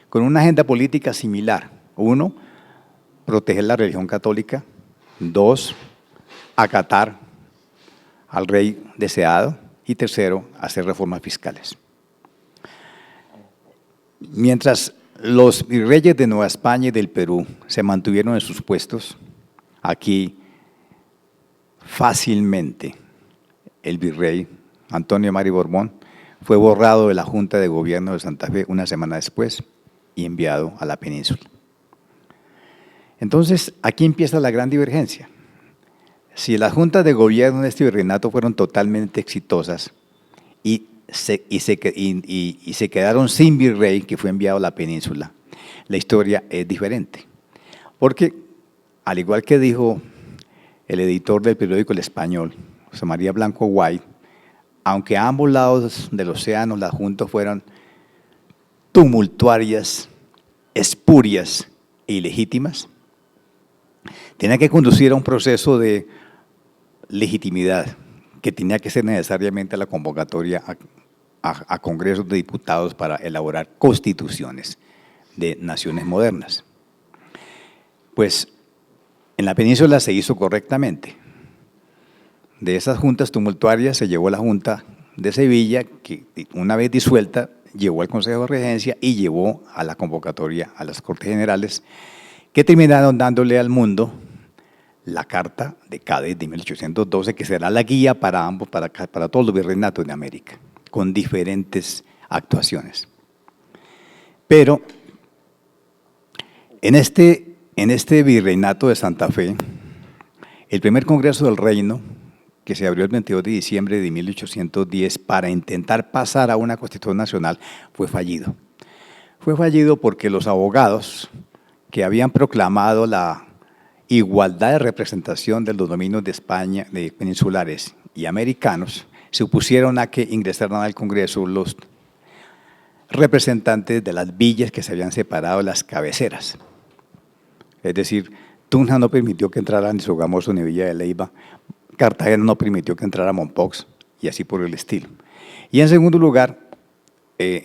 con una agenda política similar. 1, proteger la religión católica. 2, acatar al rey deseado. Y 3, hacer reformas fiscales. Mientras los virreyes de Nueva España y del Perú se mantuvieron en sus puestos, aquí fácilmente el virrey Antonio Mari Borbón fue borrado de la Junta de Gobierno de Santa Fe una semana después y enviado a la península. Entonces, aquí empieza la gran divergencia. Si las juntas de gobierno de este virreinato fueron totalmente exitosas y se quedaron sin virrey, que fue enviado a la península, la historia es diferente. Porque, al igual que dijo el editor del periódico El Español, José María Blanco White, aunque a ambos lados del océano las juntas fueran tumultuarias, espurias e ilegítimas, tenía que conducir a un proceso de legitimidad que tenía que ser necesariamente la convocatoria a congresos de diputados para elaborar constituciones de naciones modernas. Pues en la península se hizo correctamente. De esas juntas tumultuarias se llevó la Junta de Sevilla, que una vez disuelta llevó al Consejo de Regencia y llevó a la convocatoria a las Cortes Generales, que terminaron dándole al mundo la Carta de Cádiz de 1812, que será la guía para ambos, para todos los virreinatos de América, con diferentes actuaciones. Pero en este virreinato de Santa Fe, el primer Congreso del Reino, que se abrió el 22 de diciembre de 1810 para intentar pasar a una Constitución Nacional, fue fallido. Fue fallido porque los abogados que habían proclamado la igualdad de representación de los dominios de España, de peninsulares y americanos, se opusieron a que ingresaran al Congreso los representantes de las villas que se habían separado de las cabeceras. Es decir, Tunja no permitió que entraran ni Sogamoso ni Villa de Leyva, Cartagena no permitió que entrara Mompox y así por el estilo. Y en segundo lugar,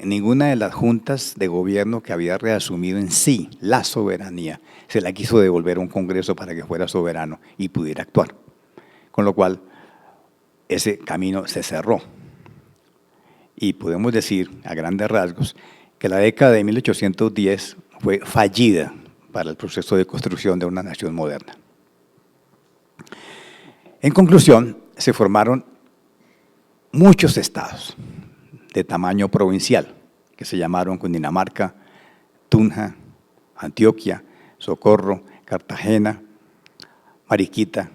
ninguna de las juntas de gobierno que había reasumido en sí la soberanía se la quiso devolver a un Congreso para que fuera soberano y pudiera actuar. Con lo cual, ese camino se cerró. Y podemos decir, a grandes rasgos, que la década de 1810 fue fallida para el proceso de construcción de una nación moderna. En conclusión, se formaron muchos estados de tamaño provincial, que se llamaron Cundinamarca, Tunja, Antioquia, Socorro, Cartagena, Mariquita,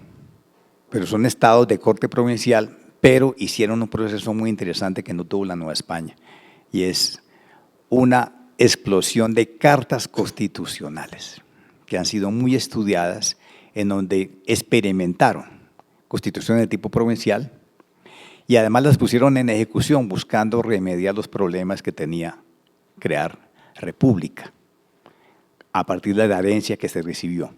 pero son estados de corte provincial, pero hicieron un proceso muy interesante que no tuvo la Nueva España, y es una explosión de cartas constitucionales que han sido muy estudiadas, en donde experimentaron constituciones de tipo provincial y además las pusieron en ejecución buscando remediar los problemas que tenía crear república a partir de la herencia que se recibió.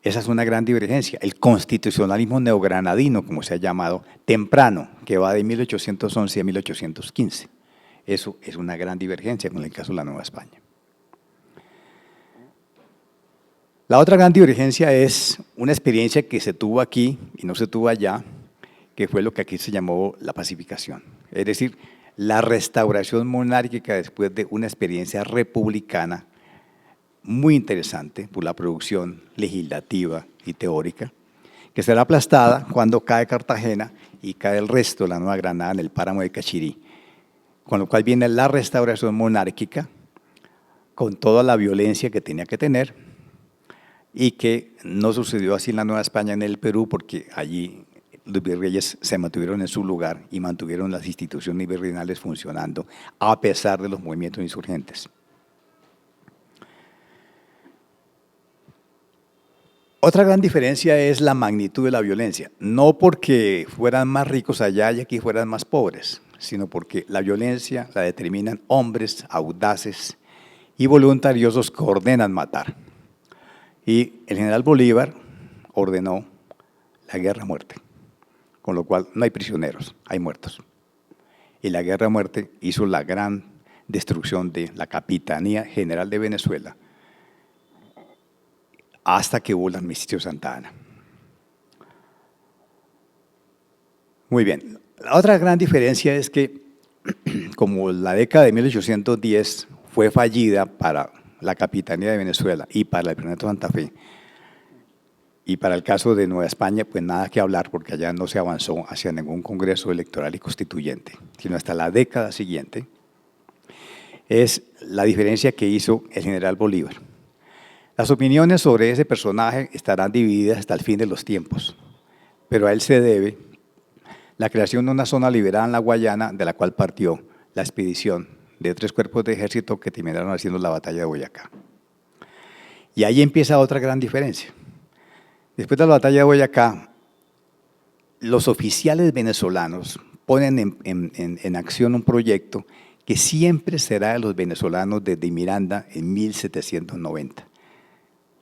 Esa es una gran divergencia. El constitucionalismo neogranadino, como se ha llamado, temprano, que va de 1811 a 1815. Eso es una gran divergencia con el caso de la Nueva España. La otra gran divergencia es una experiencia que se tuvo aquí y no se tuvo allá, que fue lo que aquí se llamó la pacificación. Es decir, la restauración monárquica después de una experiencia republicana muy interesante por la producción legislativa y teórica, que será aplastada cuando cae Cartagena y cae el resto de la Nueva Granada en el páramo de Cachirí, con lo cual viene la restauración monárquica con toda la violencia que tenía que tener, y que no sucedió así en la Nueva España, en el Perú, porque allí los virreyes se mantuvieron en su lugar y mantuvieron las instituciones virreinales funcionando a pesar de los movimientos insurgentes. Otra gran diferencia es la magnitud de la violencia, no porque fueran más ricos allá y aquí fueran más pobres, sino porque la violencia la determinan hombres audaces y voluntariosos que ordenan matar. Y el general Bolívar ordenó la guerra a muerte, con lo cual no hay prisioneros, hay muertos. Y la guerra a muerte hizo la gran destrucción de la Capitanía General de Venezuela hasta que hubo el armisticio de Santa Ana. Muy bien, la otra gran diferencia es que como la década de 1810 fue fallida para la Capitanía de Venezuela y para el Virreinato de Santa Fe, y para el caso de Nueva España, pues nada que hablar porque allá no se avanzó hacia ningún congreso electoral y constituyente, sino hasta la década siguiente, es la diferencia que hizo el general Bolívar. Las opiniones sobre ese personaje estarán divididas hasta el fin de los tiempos, pero a él se debe la creación de una zona liberada en la Guayana, de la cual partió la expedición de 3 cuerpos de ejército que terminaron haciendo la batalla de Boyacá. Y ahí empieza otra gran diferencia. Después de la batalla de Boyacá, los oficiales venezolanos ponen en acción un proyecto que siempre será de los venezolanos desde Miranda en 1790.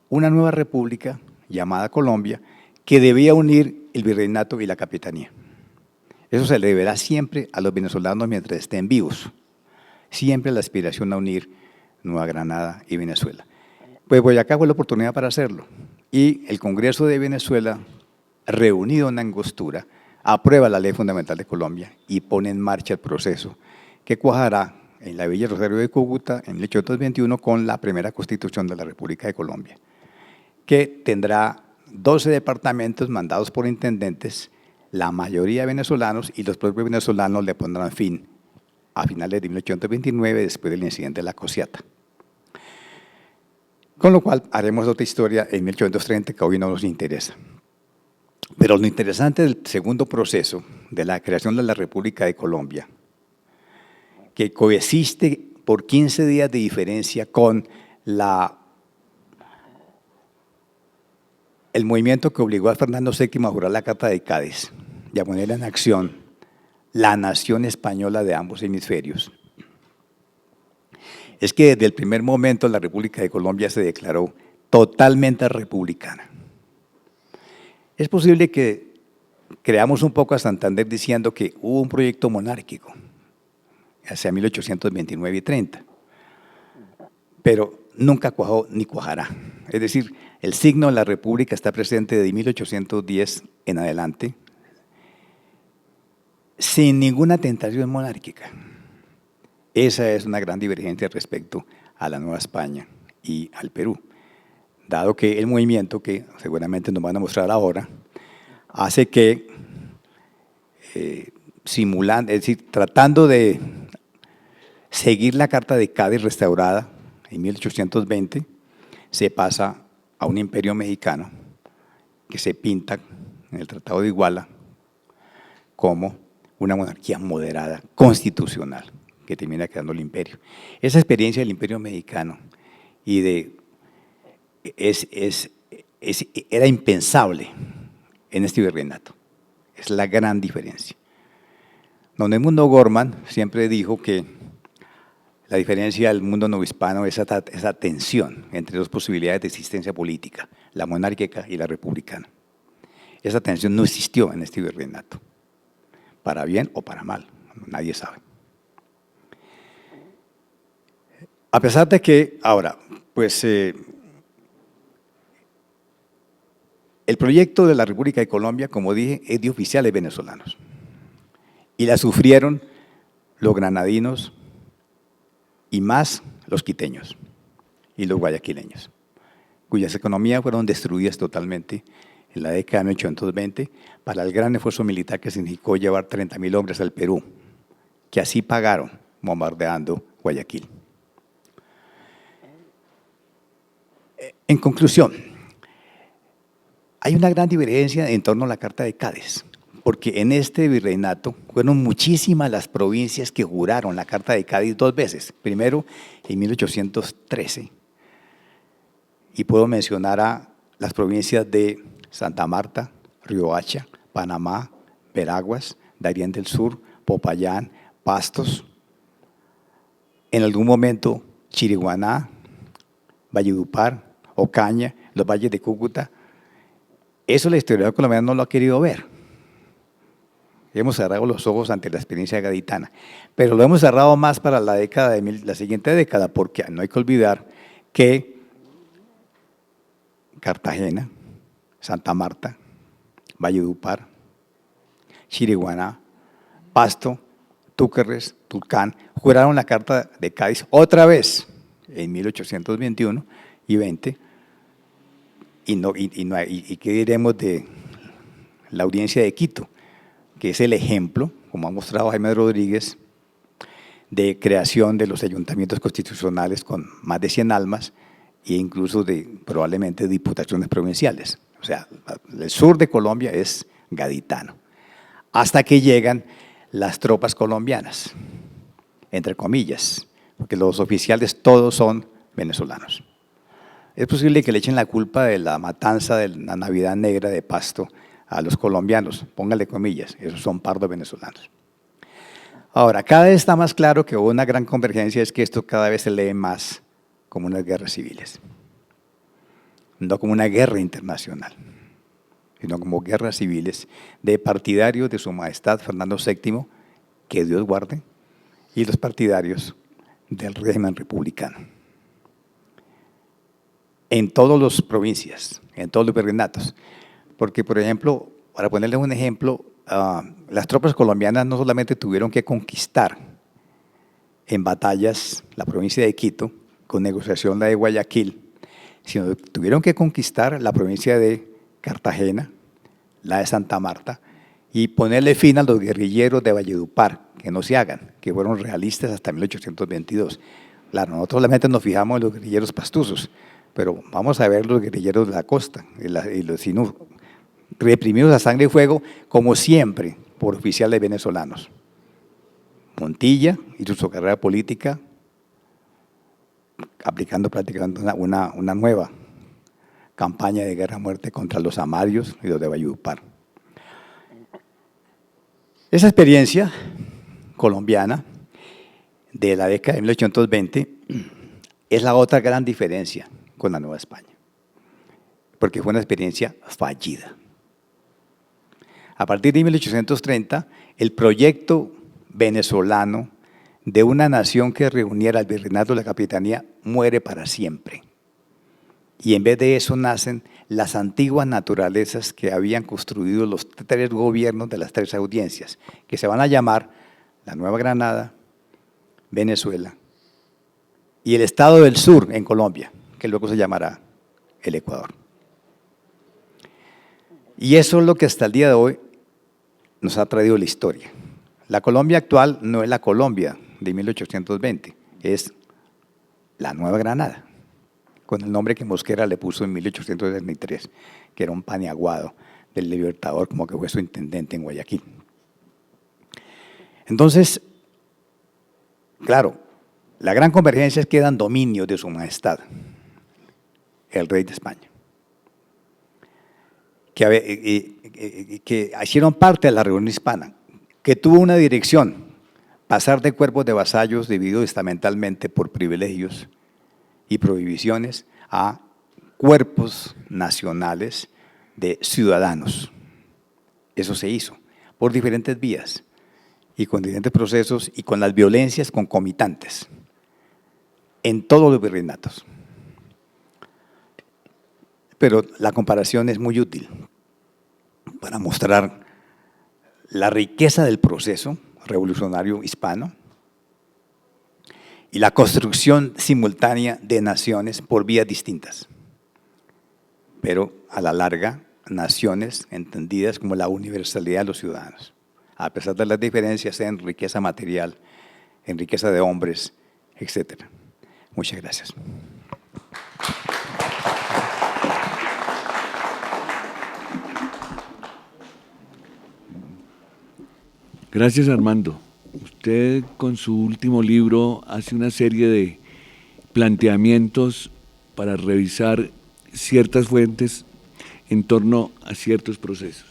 Una nueva república llamada Colombia que debía unir el virreinato y la capitanía. Eso se le deberá siempre a los venezolanos mientras estén vivos. Siempre la aspiración a unir Nueva Granada y Venezuela. Pues Boyacá fue la oportunidad para hacerlo. Y el Congreso de Venezuela, reunido en Angostura, aprueba la Ley Fundamental de Colombia y pone en marcha el proceso que cuajará en la Villa Rosario de Cúcuta en 1821 con la primera Constitución de la República de Colombia, que tendrá 12 departamentos mandados por intendentes, la mayoría venezolanos, y los propios venezolanos le pondrán fin a finales de 1829, después del incidente de la Cociata. Con lo cual haremos otra historia en 1830 que hoy no nos interesa. Pero lo interesante del segundo proceso de la creación de la República de Colombia, que coexiste por 15 días de diferencia con el movimiento que obligó a Fernando VII a jurar la Carta de Cádiz y a poner en acción la nación española de ambos hemisferios, es que desde el primer momento la República de Colombia se declaró totalmente republicana. Es posible que creamos un poco a Santander diciendo que hubo un proyecto monárquico hacia 1829 y 30, pero nunca cuajó ni cuajará. Es decir, el signo de la República está presente desde 1810 en adelante, sin ninguna tentación monárquica. Esa es una gran divergencia respecto a la Nueva España y al Perú, dado que el movimiento, que seguramente nos van a mostrar ahora, hace que, simulando, es decir, tratando de seguir la Carta de Cádiz restaurada en 1820, se pasa a un imperio mexicano que se pinta en el Tratado de Iguala como una monarquía moderada, constitucional, que termina quedando el imperio. Esa experiencia del imperio mexicano era impensable en este virreinato. Es la gran diferencia. Don Edmundo Gorman siempre dijo que la diferencia del mundo novohispano es esa tensión entre dos posibilidades de existencia política, la monárquica y la republicana. Esa tensión no existió en este virreinato, para bien o para mal, nadie sabe. A pesar de que, ahora, pues el proyecto de la República de Colombia, como dije, es de oficiales venezolanos. Y la sufrieron los granadinos y más los quiteños y los guayaquileños, cuyas economías fueron destruidas totalmente en la década de 1820 para el gran esfuerzo militar que significó llevar 30.000 hombres al Perú, que así pagaron bombardeando Guayaquil. En conclusión, hay una gran divergencia en torno a la Carta de Cádiz, porque en este virreinato fueron muchísimas las provincias que juraron la Carta de Cádiz 2 veces. Primero, en 1813, y puedo mencionar a las provincias de Santa Marta, Riohacha, Panamá, Veraguas, Darién del Sur, Popayán, Pastos, en algún momento Chiriguaná, Valledupar, Ocaña, los valles de Cúcuta. Eso la historia colombiana no lo ha querido ver. Hemos cerrado los ojos ante la experiencia gaditana, pero lo hemos cerrado más para la siguiente década, porque no hay que olvidar que Cartagena, Santa Marta, Valledupar, Chiriguaná, Pasto, Túquerres, Tulcán, juraron la Carta de Cádiz otra vez en 1821 y 20, y ¿qué diremos de la audiencia de Quito?, que es el ejemplo, como ha mostrado Jaime Rodríguez, de creación de los ayuntamientos constitucionales con más de 100 almas e incluso probablemente diputaciones provinciales. O sea, el sur de Colombia es gaditano, hasta que llegan las tropas colombianas, entre comillas, porque los oficiales todos son venezolanos. Es posible que le echen la culpa de la matanza de la Navidad Negra de Pasto a los colombianos, póngale comillas, esos son pardos venezolanos. Ahora, cada vez está más claro que hubo una gran convergencia, es que esto cada vez se lee más como unas guerras civiles, no como una guerra internacional, sino como guerras civiles de partidarios de su majestad Fernando VII, que Dios guarde, y los partidarios del régimen republicano. En todas las provincias, en todos los virreinatos. Porque, por ejemplo, para ponerles un ejemplo, las tropas colombianas no solamente tuvieron que conquistar en batallas la provincia de Quito, con negociación la de Guayaquil, sino que tuvieron que conquistar la provincia de Cartagena, la de Santa Marta, y ponerle fin a los guerrilleros de Valledupar, que no se hagan, que fueron realistas hasta 1822. Claro, nosotros solamente nos fijamos en los guerrilleros pastuzos, pero vamos a ver los guerrilleros de la costa, y los sinú, reprimidos a sangre y fuego, como siempre, por oficiales venezolanos. Montilla hizo su carrera política aplicando prácticamente una nueva campaña de guerra a muerte contra los amarios y los de Valledupar. Esa experiencia colombiana de la década de 1820 es la otra gran diferencia con la Nueva España, porque fue una experiencia fallida. A partir de 1830, el proyecto venezolano de una nación que reuniera al virreinato de la capitanía muere para siempre. Y en vez de eso nacen las antiguas naturalezas que habían construido los 3 gobiernos de las 3 audiencias, que se van a llamar la Nueva Granada, Venezuela, y el estado del sur en Colombia, que luego se llamará el Ecuador. Y eso es lo que hasta el día de hoy nos ha traído la historia. La Colombia actual no es la Colombia de 1820, es la Nueva Granada, con el nombre que Mosquera le puso en 1863, que era un paniaguado del Libertador, como que fue su intendente en Guayaquil. Entonces, claro, la gran convergencia es que eran dominios de su majestad, el rey de España, que hicieron parte de la reunión hispana, que tuvo una dirección: pasar de cuerpos de vasallos divididos estamentalmente por privilegios y prohibiciones a cuerpos nacionales de ciudadanos. Eso se hizo por diferentes vías y con diferentes procesos y con las violencias concomitantes en todos los virreinatos. Pero la comparación es muy útil para mostrar la riqueza del proceso revolucionario hispano y la construcción simultánea de naciones por vías distintas, pero a la larga naciones entendidas como la universalidad de los ciudadanos, a pesar de las diferencias en riqueza material, en riqueza de hombres, etc. Muchas gracias. Gracias, Armando. Usted con su último libro hace una serie de planteamientos para revisar ciertas fuentes en torno a ciertos procesos.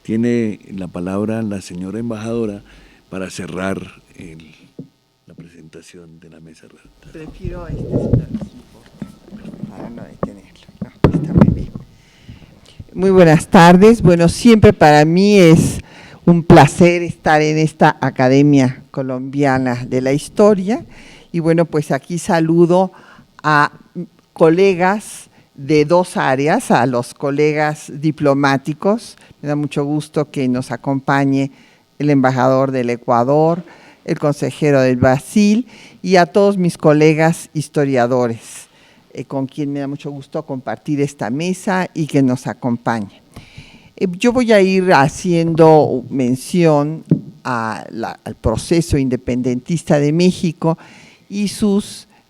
Tiene la palabra la señora embajadora para cerrar la presentación de la mesa redonda. Prefiero para no detenerlo. No, está muy bien. Muy buenas tardes. Bueno, siempre para mí es un placer estar en esta Academia Colombiana de la Historia. Y bueno, pues aquí saludo a colegas de dos áreas, a los colegas diplomáticos. Me da mucho gusto que nos acompañe el embajador del Ecuador, el consejero del Brasil y a todos mis colegas historiadores, con quien me da mucho gusto compartir esta mesa y que nos acompañe. Yo voy a ir haciendo mención al proceso independentista de México y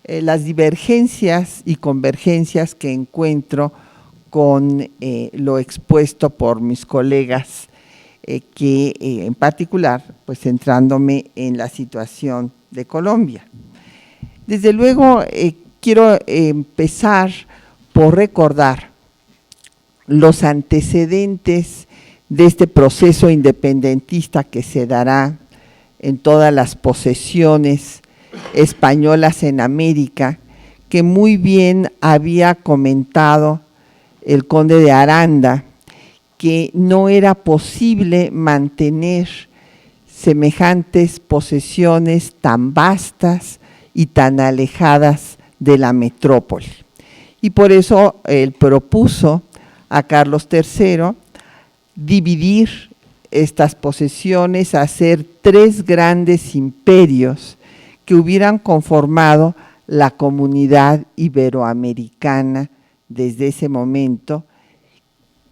las divergencias y convergencias que encuentro con lo expuesto por mis colegas, en particular, pues centrándome en la situación de Colombia. Desde luego, quiero empezar por recordar los antecedentes de este proceso independentista que se dará en todas las posesiones españolas en América, que muy bien había comentado el conde de Aranda, que no era posible mantener semejantes posesiones tan vastas y tan alejadas de la metrópoli. Y por eso él propuso a Carlos III dividir estas posesiones, hacer 3 grandes imperios que hubieran conformado la comunidad iberoamericana desde ese momento,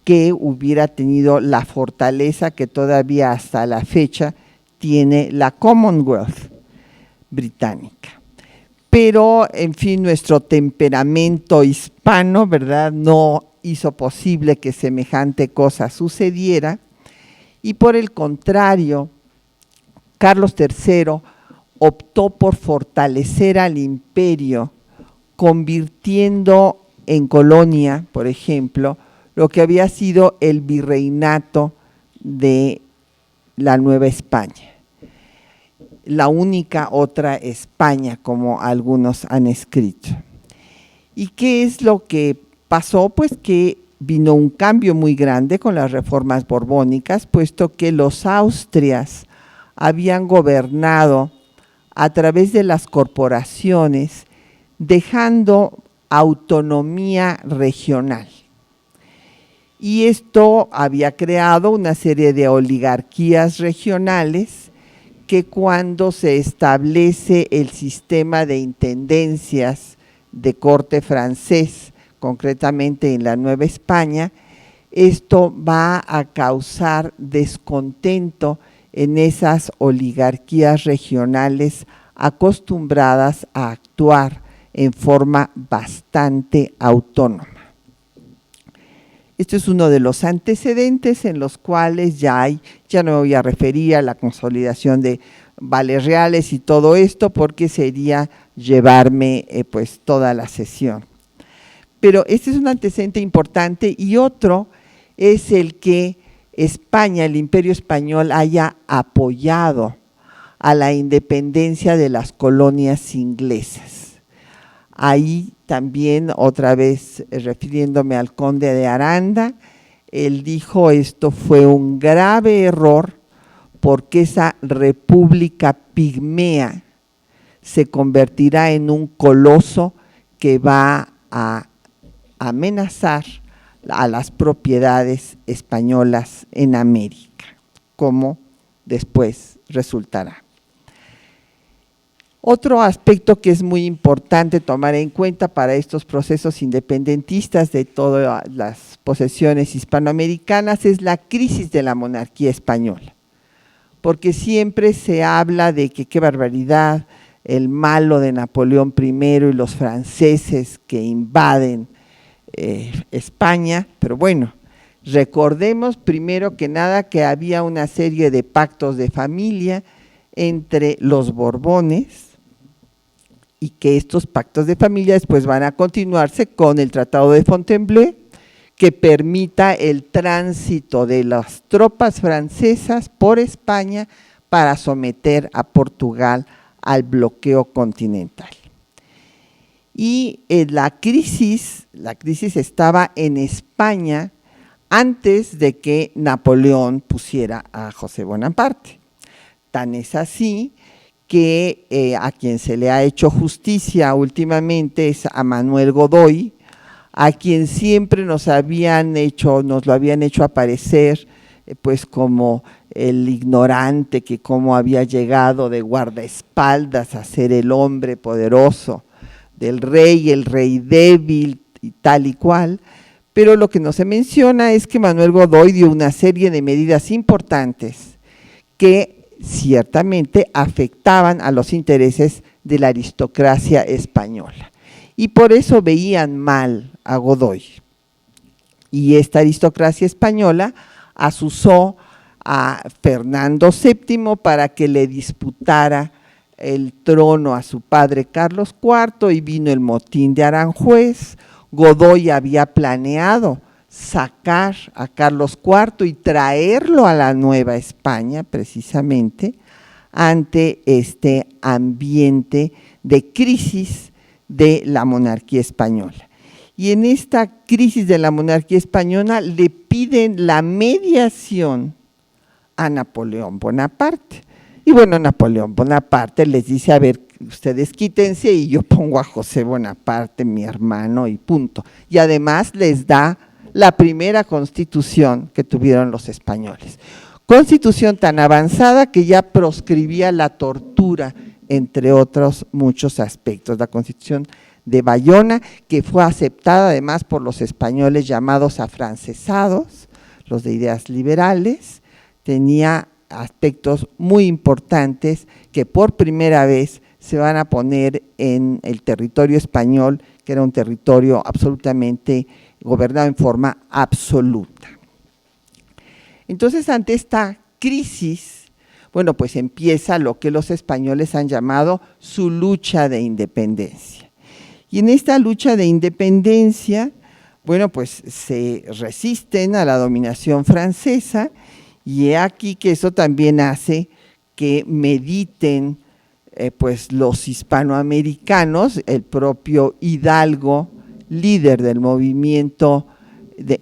que hubiera tenido la fortaleza que todavía hasta la fecha tiene la Commonwealth británica. Pero, en fin, nuestro temperamento hispano, ¿verdad?, no hizo posible que semejante cosa sucediera, y por el contrario, Carlos III optó por fortalecer al imperio, convirtiendo en colonia, por ejemplo, lo que había sido el virreinato de la Nueva España, la única otra España, como algunos han escrito. ¿Y qué es lo que pasó? Pues que vino un cambio muy grande con las reformas borbónicas, puesto que los Austrias habían gobernado a través de las corporaciones, dejando autonomía regional. Y esto había creado una serie de oligarquías regionales que cuando se establece el sistema de intendencias de corte francés, concretamente en la Nueva España, esto va a causar descontento en esas oligarquías regionales acostumbradas a actuar en forma bastante autónoma. Este es uno de los antecedentes en los cuales ya no me voy a referir a la consolidación de vales reales y todo esto, porque sería llevarme pues toda la sesión. Pero este es un antecedente importante, y otro es el que España, el Imperio Español, haya apoyado a la independencia de las colonias inglesas. Ahí también, otra vez refiriéndome al conde de Aranda, él dijo: esto fue un grave error, porque esa república pigmea se convertirá en un coloso que va a amenazar a las propiedades españolas en América, como después resultará. Otro aspecto que es muy importante tomar en cuenta para estos procesos independentistas de todas las posesiones hispanoamericanas es la crisis de la monarquía española, porque siempre se habla de que qué barbaridad, el malo de Napoleón I y los franceses que invaden España, pero bueno, recordemos primero que nada que había una serie de pactos de familia entre los Borbones, y que estos pactos de familia después van a continuarse con el Tratado de Fontainebleau, que permita el tránsito de las tropas francesas por España para someter a Portugal al bloqueo continental. Y la crisis estaba en España antes de que Napoleón pusiera a José Bonaparte. Tan es así que a quien se le ha hecho justicia últimamente es a Manuel Godoy, a quien siempre nos lo habían hecho aparecer pues como el ignorante, que cómo había llegado de guardaespaldas a ser el hombre poderoso del rey, el rey débil y tal y cual. Pero lo que no se menciona es que Manuel Godoy dio una serie de medidas importantes que ciertamente afectaban a los intereses de la aristocracia española, y por eso veían mal a Godoy. Y esta aristocracia española asusó a Fernando VII para que le disputara el trono a su padre Carlos IV, y vino el motín de Aranjuez. Godoy había planeado sacar a Carlos IV y traerlo a la Nueva España, precisamente ante este ambiente de crisis de la monarquía española. Y en esta crisis de la monarquía española le piden la mediación a Napoleón Bonaparte. Y bueno, Napoleón Bonaparte les dice: a ver, ustedes quítense y yo pongo a José Bonaparte, mi hermano, y punto. Y además les da la primera constitución que tuvieron los españoles. Constitución tan avanzada que ya proscribía la tortura, entre otros muchos aspectos. La Constitución de Bayona, que fue aceptada además por los españoles llamados afrancesados, los de ideas liberales, tenía aspectos muy importantes que por primera vez se van a poner en el territorio español, que era un territorio absolutamente gobernado en forma absoluta. Entonces, ante esta crisis, bueno, pues empieza lo que los españoles han llamado su lucha de independencia. Y en esta lucha de independencia, bueno, pues se resisten a la dominación francesa, y he aquí que eso también hace que mediten pues los hispanoamericanos. El propio Hidalgo, líder del movimiento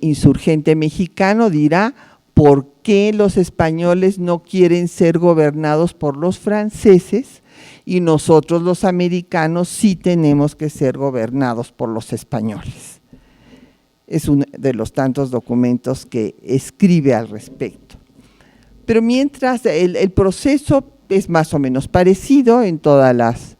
insurgente mexicano, dirá: ¿por qué los españoles no quieren ser gobernados por los franceses y nosotros los americanos sí tenemos que ser gobernados por los españoles? Es uno de los tantos documentos que escribe al respecto. Pero mientras el proceso es más o menos parecido en todas las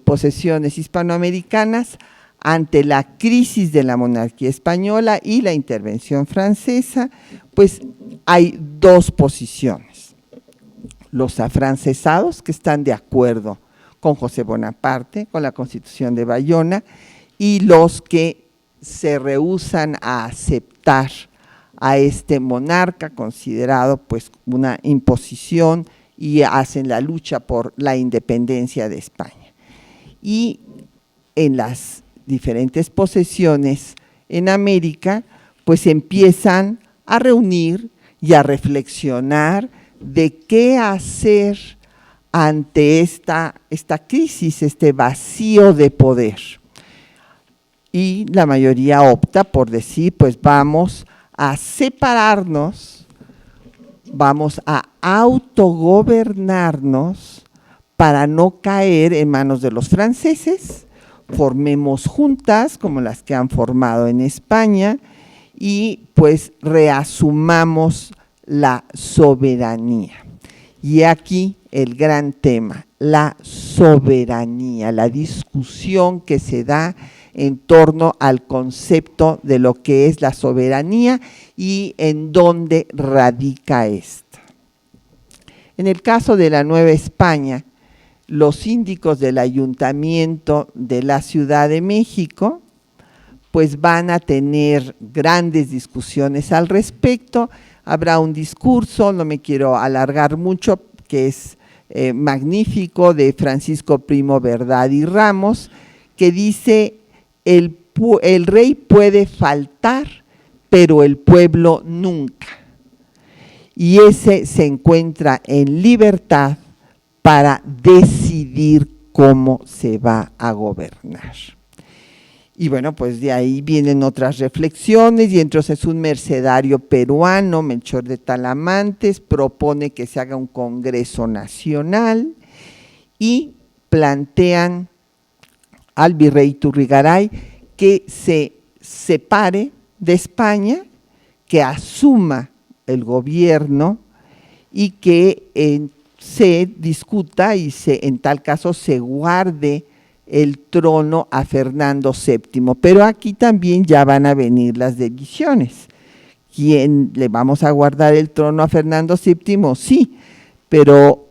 posesiones hispanoamericanas. Ante la crisis de la monarquía española y la intervención francesa, pues hay dos posiciones. Los afrancesados, que están de acuerdo con José Bonaparte, con la Constitución de Bayona, y los que se rehúsan a aceptar a este monarca, considerado pues una imposición, y hacen la lucha por la independencia de España. Y en las diferentes posesiones en América, pues empiezan a reunir y a reflexionar de qué hacer ante esta crisis, este vacío de poder. Y la mayoría opta por decir, pues vamos a separarnos, vamos a autogobernarnos para no caer en manos de los franceses. Formemos juntas como las que han formado en España y pues reasumamos la soberanía. Y aquí el gran tema, la soberanía, la discusión que se da en torno al concepto de lo que es la soberanía y en dónde radica esta. En el caso de la Nueva España, los síndicos del Ayuntamiento de la Ciudad de México pues van a tener grandes discusiones al respecto. Habrá un discurso, no me quiero alargar mucho, que es magnífico, de Francisco Primo Verdad y Ramos, que dice: el rey puede faltar, pero el pueblo nunca. Y ese se encuentra en libertad para decidir cómo se va a gobernar. Y bueno, pues de ahí vienen otras reflexiones, y entonces un mercedario peruano, Melchor de Talamantes, propone que se haga un Congreso Nacional y plantean al virrey Iturrigaray que se separe de España, que asuma el gobierno y que se discuta y en tal caso se guarde el trono a Fernando VII. Pero aquí también ya van a venir las divisiones. ¿Quién le vamos a guardar el trono a Fernando VII? Sí, pero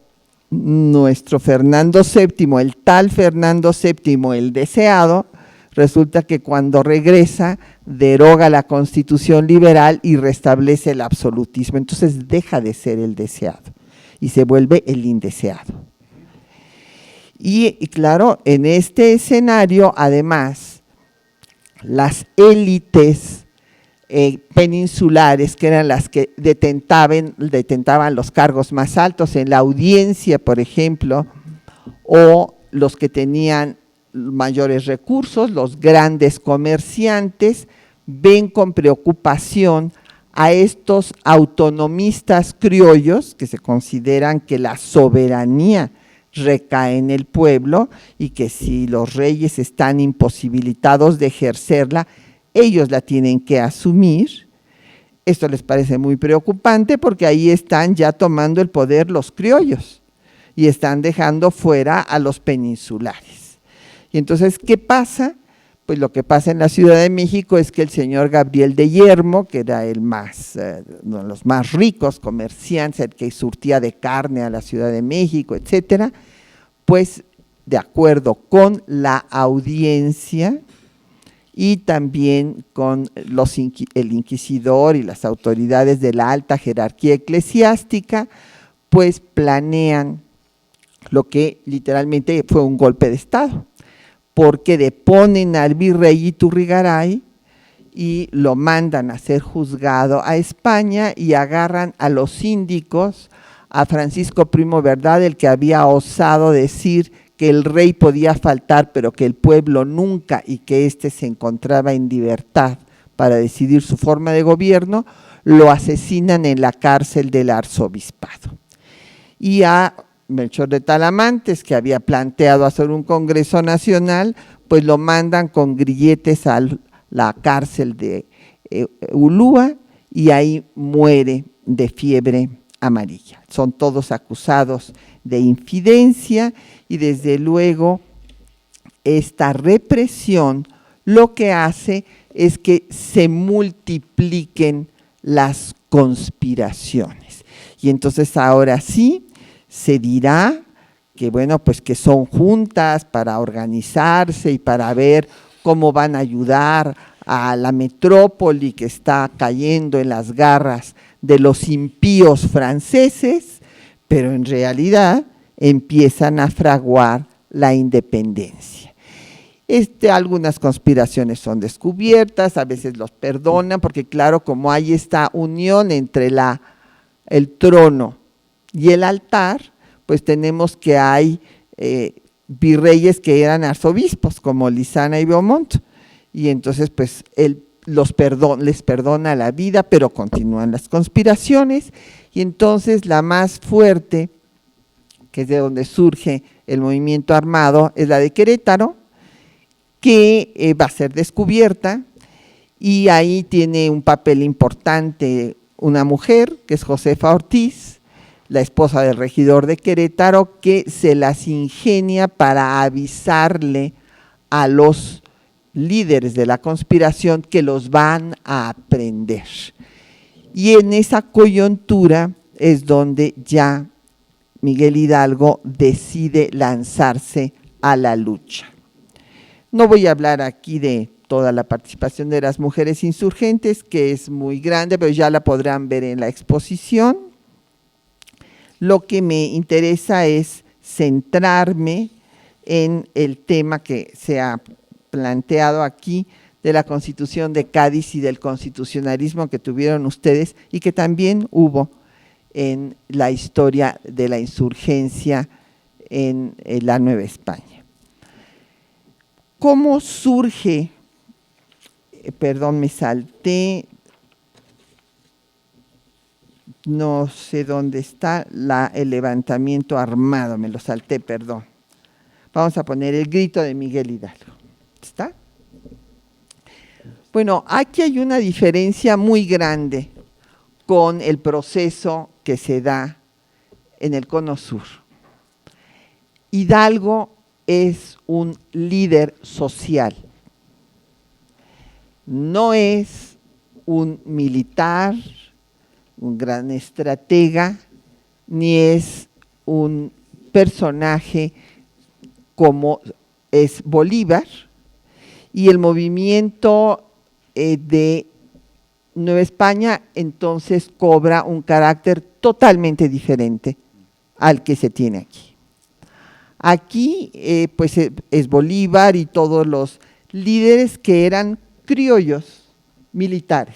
nuestro Fernando VII, el tal Fernando VII, el deseado, resulta que cuando regresa deroga la Constitución liberal y restablece el absolutismo. Entonces deja de ser el deseado y se vuelve el indeseado. Y claro, en este escenario, además, las élites peninsulares, que eran las que detentaban los cargos más altos en la audiencia, por ejemplo, o los que tenían mayores recursos, los grandes comerciantes, ven con preocupación a estos autonomistas criollos que se consideran que la soberanía recae en el pueblo y que si los reyes están imposibilitados de ejercerla, ellos la tienen que asumir. Esto les parece muy preocupante porque ahí están ya tomando el poder los criollos y están dejando fuera a los peninsulares. Y entonces, ¿qué pasa? Pues lo que pasa en la Ciudad de México es que el señor Gabriel de Yermo, que era uno de los más ricos comerciantes, el que surtía de carne a la Ciudad de México, etcétera, pues de acuerdo con la audiencia y también con el inquisidor y las autoridades de la alta jerarquía eclesiástica, pues planean lo que literalmente fue un golpe de Estado, porque deponen al virrey Iturrigaray y lo mandan a ser juzgado a España y agarran a los síndicos, a Francisco Primo Verdad, el que había osado decir que el rey podía faltar, pero que el pueblo nunca, y que éste se encontraba en libertad para decidir su forma de gobierno, lo asesinan en la cárcel del arzobispado. Y a Melchor de Talamantes, que había planteado hacer un Congreso Nacional, pues lo mandan con grilletes a la cárcel de Ulúa y ahí muere de fiebre amarilla. Son todos acusados de infidencia y desde luego esta represión lo que hace es que se multipliquen las conspiraciones. Y entonces ahora sí se dirá que bueno, pues que son juntas para organizarse y para ver cómo van a ayudar a la metrópoli que está cayendo en las garras de los impíos franceses, pero en realidad empiezan a fraguar la independencia. Algunas conspiraciones son descubiertas, a veces los perdonan, porque claro, como hay esta unión entre el trono y el altar, pues tenemos que hay virreyes que eran arzobispos, como Lizana y Beaumont, y entonces pues les perdona la vida, pero continúan las conspiraciones, y entonces la más fuerte, que es de donde surge el movimiento armado, es la de Querétaro, que va a ser descubierta, y ahí tiene un papel importante una mujer, que es Josefa Ortiz, la esposa del regidor de Querétaro, que se las ingenia para avisarle a los líderes de la conspiración que los van a prender. Y en esa coyuntura es donde ya Miguel Hidalgo decide lanzarse a la lucha. No voy a hablar aquí de toda la participación de las mujeres insurgentes, que es muy grande, pero ya la podrán ver en la exposición. Lo que me interesa es centrarme en el tema que se ha planteado aquí de la Constitución de Cádiz y del constitucionalismo que tuvieron ustedes y que también hubo en la historia de la insurgencia en la Nueva España. ¿Cómo surge? Perdón, me salté, no sé dónde está el levantamiento armado, me lo salté, perdón. Vamos a poner el grito de Miguel Hidalgo. ¿Está? Bueno, aquí hay una diferencia muy grande con el proceso que se da en el Cono Sur. Hidalgo es un líder social, no es un militar, un gran estratega, ni es un personaje como es Bolívar, y el movimiento de Nueva España entonces cobra un carácter totalmente diferente al que se tiene aquí. Aquí pues es Bolívar y todos los líderes que eran criollos militares.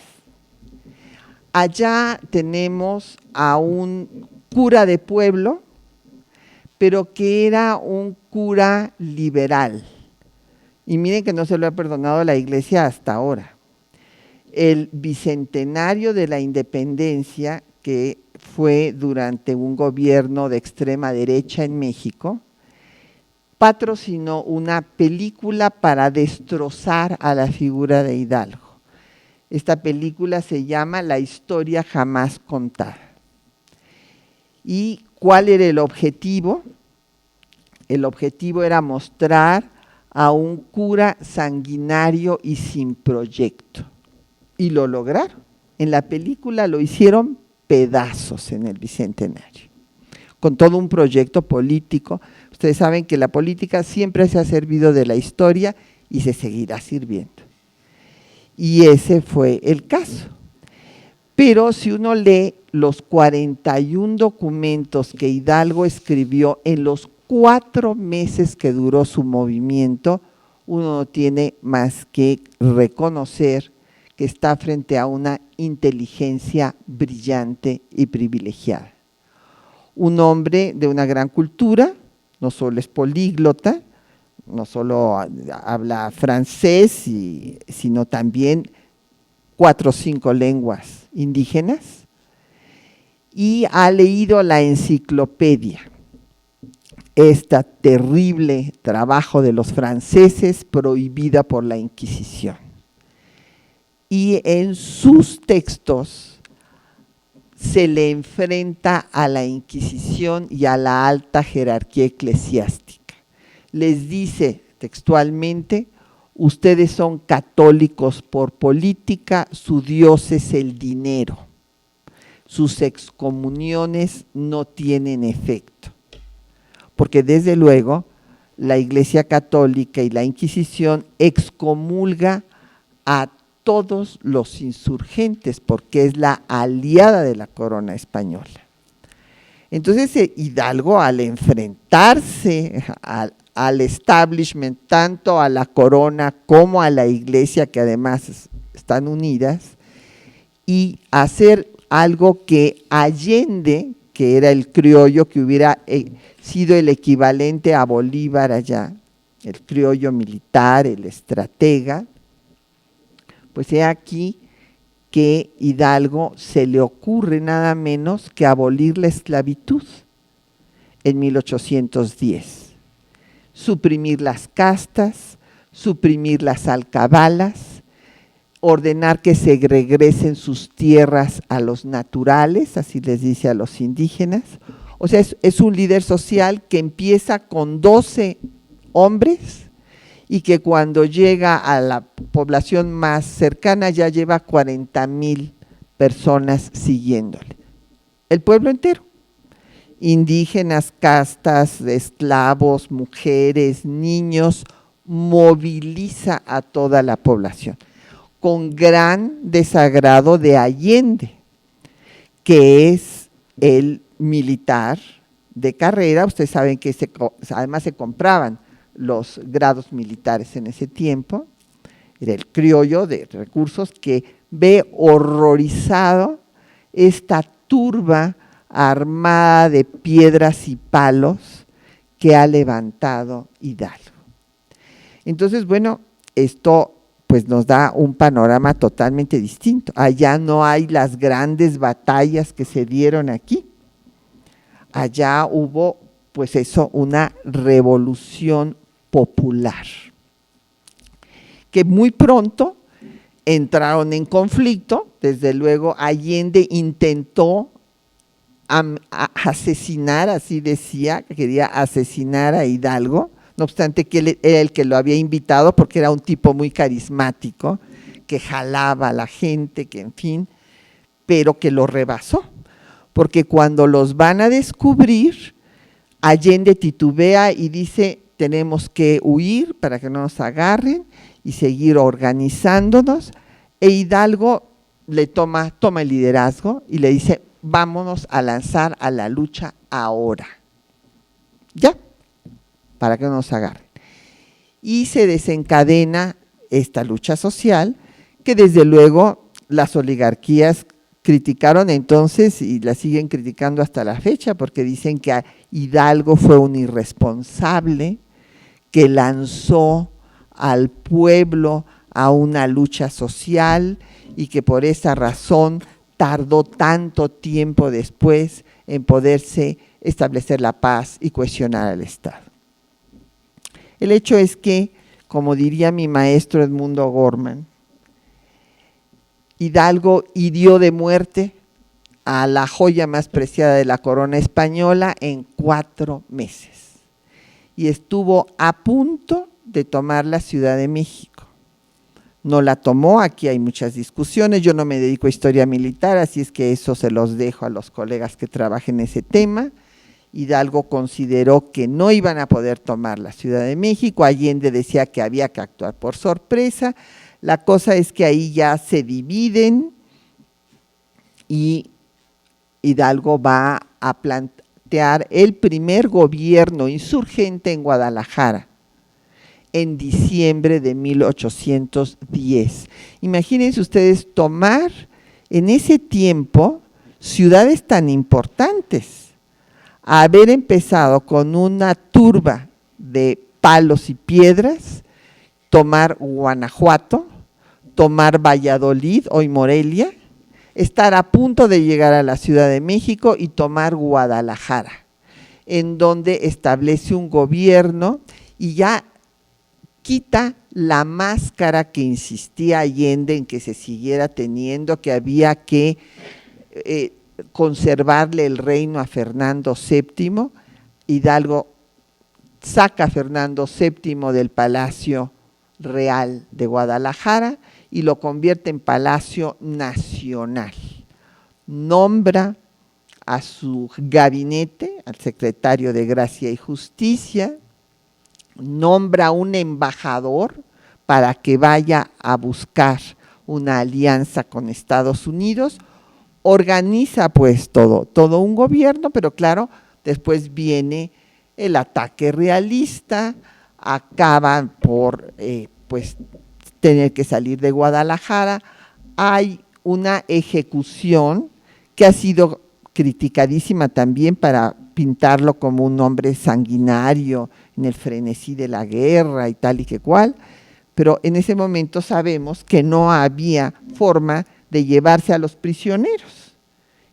Allá tenemos a un cura de pueblo, pero que era un cura liberal. Y miren que no se lo ha perdonado la Iglesia hasta ahora. El bicentenario de la independencia, que fue durante un gobierno de extrema derecha en México, patrocinó una película para destrozar a la figura de Hidalgo. Esta película se llama La historia jamás contada. ¿Y cuál era el objetivo? El objetivo era mostrar a un cura sanguinario y sin proyecto. Y lo lograron. En la película lo hicieron pedazos en el bicentenario, con todo un proyecto político. Ustedes saben que la política siempre se ha servido de la historia y se seguirá sirviendo. Y ese fue el caso. Pero si uno lee los 41 documentos que Hidalgo escribió en los 4 meses que duró su movimiento, uno no tiene más que reconocer que está frente a una inteligencia brillante y privilegiada. Un hombre de una gran cultura, no solo es políglota, no solo habla francés, sino también 4 o 5 lenguas indígenas, y ha leído la enciclopedia, este terrible trabajo de los franceses prohibida por la Inquisición. Y en sus textos se le enfrenta a la Inquisición y a la alta jerarquía eclesiástica. Les dice textualmente: ustedes son católicos por política, su Dios es el dinero. Sus excomuniones no tienen efecto. Porque desde luego la Iglesia Católica y la Inquisición excomulga a todos los insurgentes porque es la aliada de la corona española. Entonces Hidalgo, al enfrentarse al establishment, tanto a la corona como a la Iglesia, que además están unidas, y hacer algo que Allende, que era el criollo, que hubiera sido el equivalente a Bolívar allá, el criollo militar, el estratega, pues he aquí que Hidalgo se le ocurre nada menos que abolir la esclavitud en 1810, suprimir las castas, suprimir las alcabalas, ordenar que se regresen sus tierras a los naturales, así les dice a los indígenas. O sea, es un líder social que empieza con 12 hombres y que cuando llega a la población más cercana ya lleva 40,000 personas siguiéndole. El pueblo entero, indígenas, castas, esclavos, mujeres, niños, moviliza a toda la población, con gran desagrado de Allende, que es el militar de carrera. Ustedes saben que además se compraban los grados militares en ese tiempo. Era el criollo de recursos que ve horrorizado esta turba armada de piedras y palos que ha levantado Hidalgo. Entonces, bueno, esto pues nos da un panorama totalmente distinto. Allá no hay las grandes batallas que se dieron aquí. Allá hubo, pues eso, una revolución popular, que muy pronto entraron en conflicto. Desde luego Allende intentó asesinar, así decía, que quería asesinar a Hidalgo, no obstante que él era el que lo había invitado porque era un tipo muy carismático, que jalaba a la gente, que en fin, pero que lo rebasó, porque cuando los van a descubrir, Allende titubea y dice: tenemos que huir para que no nos agarren y seguir organizándonos. E Hidalgo le toma el liderazgo y le dice: vámonos a lanzar a la lucha ahora, ya, para que no nos agarren. Y se desencadena esta lucha social, que desde luego las oligarquías criticaron entonces y la siguen criticando hasta la fecha, porque dicen que Hidalgo fue un irresponsable, que lanzó al pueblo a una lucha social y que por esa razón tardó tanto tiempo después en poderse establecer la paz y cohesionar al Estado. El hecho es que, como diría mi maestro Edmundo Gorman, Hidalgo hirió de muerte a la joya más preciada de la corona española en 4 meses y estuvo a punto de tomar la Ciudad de México. No la tomó, aquí hay muchas discusiones, yo no me dedico a historia militar, así es que eso se los dejo a los colegas que trabajen ese tema. Hidalgo consideró que no iban a poder tomar la Ciudad de México, Allende decía que había que actuar por sorpresa. La cosa es que ahí ya se dividen y Hidalgo va a plantear el primer gobierno insurgente en Guadalajara en diciembre de 1810. Imagínense ustedes tomar en ese tiempo ciudades tan importantes, haber empezado con una turba de palos y piedras, tomar Guanajuato, tomar Valladolid, hoy Morelia, estar a punto de llegar a la Ciudad de México y tomar Guadalajara, en donde establece un gobierno y ya quita la máscara que insistía Allende en que se siguiera teniendo, que había que conservarle el reino a Fernando VII, Hidalgo saca a Fernando VII del Palacio Real de Guadalajara y lo convierte en Palacio Nacional. Nombra a su gabinete, al secretario de Gracia y Justicia, nombra un embajador para que vaya a buscar una alianza con Estados Unidos, organiza pues todo un gobierno, pero claro, después viene el ataque realista, acaban por pues tener que salir de Guadalajara, hay una ejecución que ha sido criticadísima también para pintarlo como un hombre sanguinario en el frenesí de la guerra y tal y que cual, pero en ese momento sabemos que no había forma de llevarse a los prisioneros.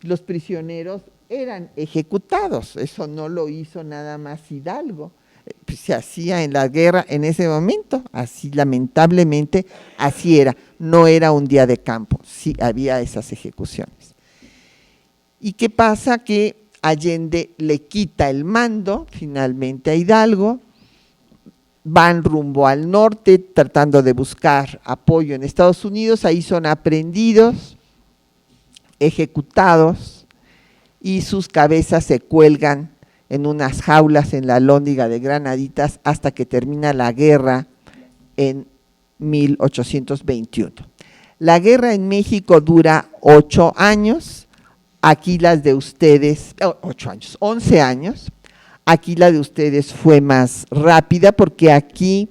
Los prisioneros eran ejecutados, eso no lo hizo nada más Hidalgo, pues se hacía en la guerra en ese momento, así lamentablemente, así era, no era un día de campo, sí había esas ejecuciones. ¿Y qué pasa? Que Allende le quita el mando finalmente a Hidalgo, van rumbo al norte tratando de buscar apoyo en Estados Unidos, ahí son aprehendidos, ejecutados y sus cabezas se cuelgan en unas jaulas en la Alhóndiga de Granaditas hasta que termina la guerra en 1821. La guerra en México dura 8 años, aquí las de ustedes, 11 años, aquí la de ustedes fue más rápida porque aquí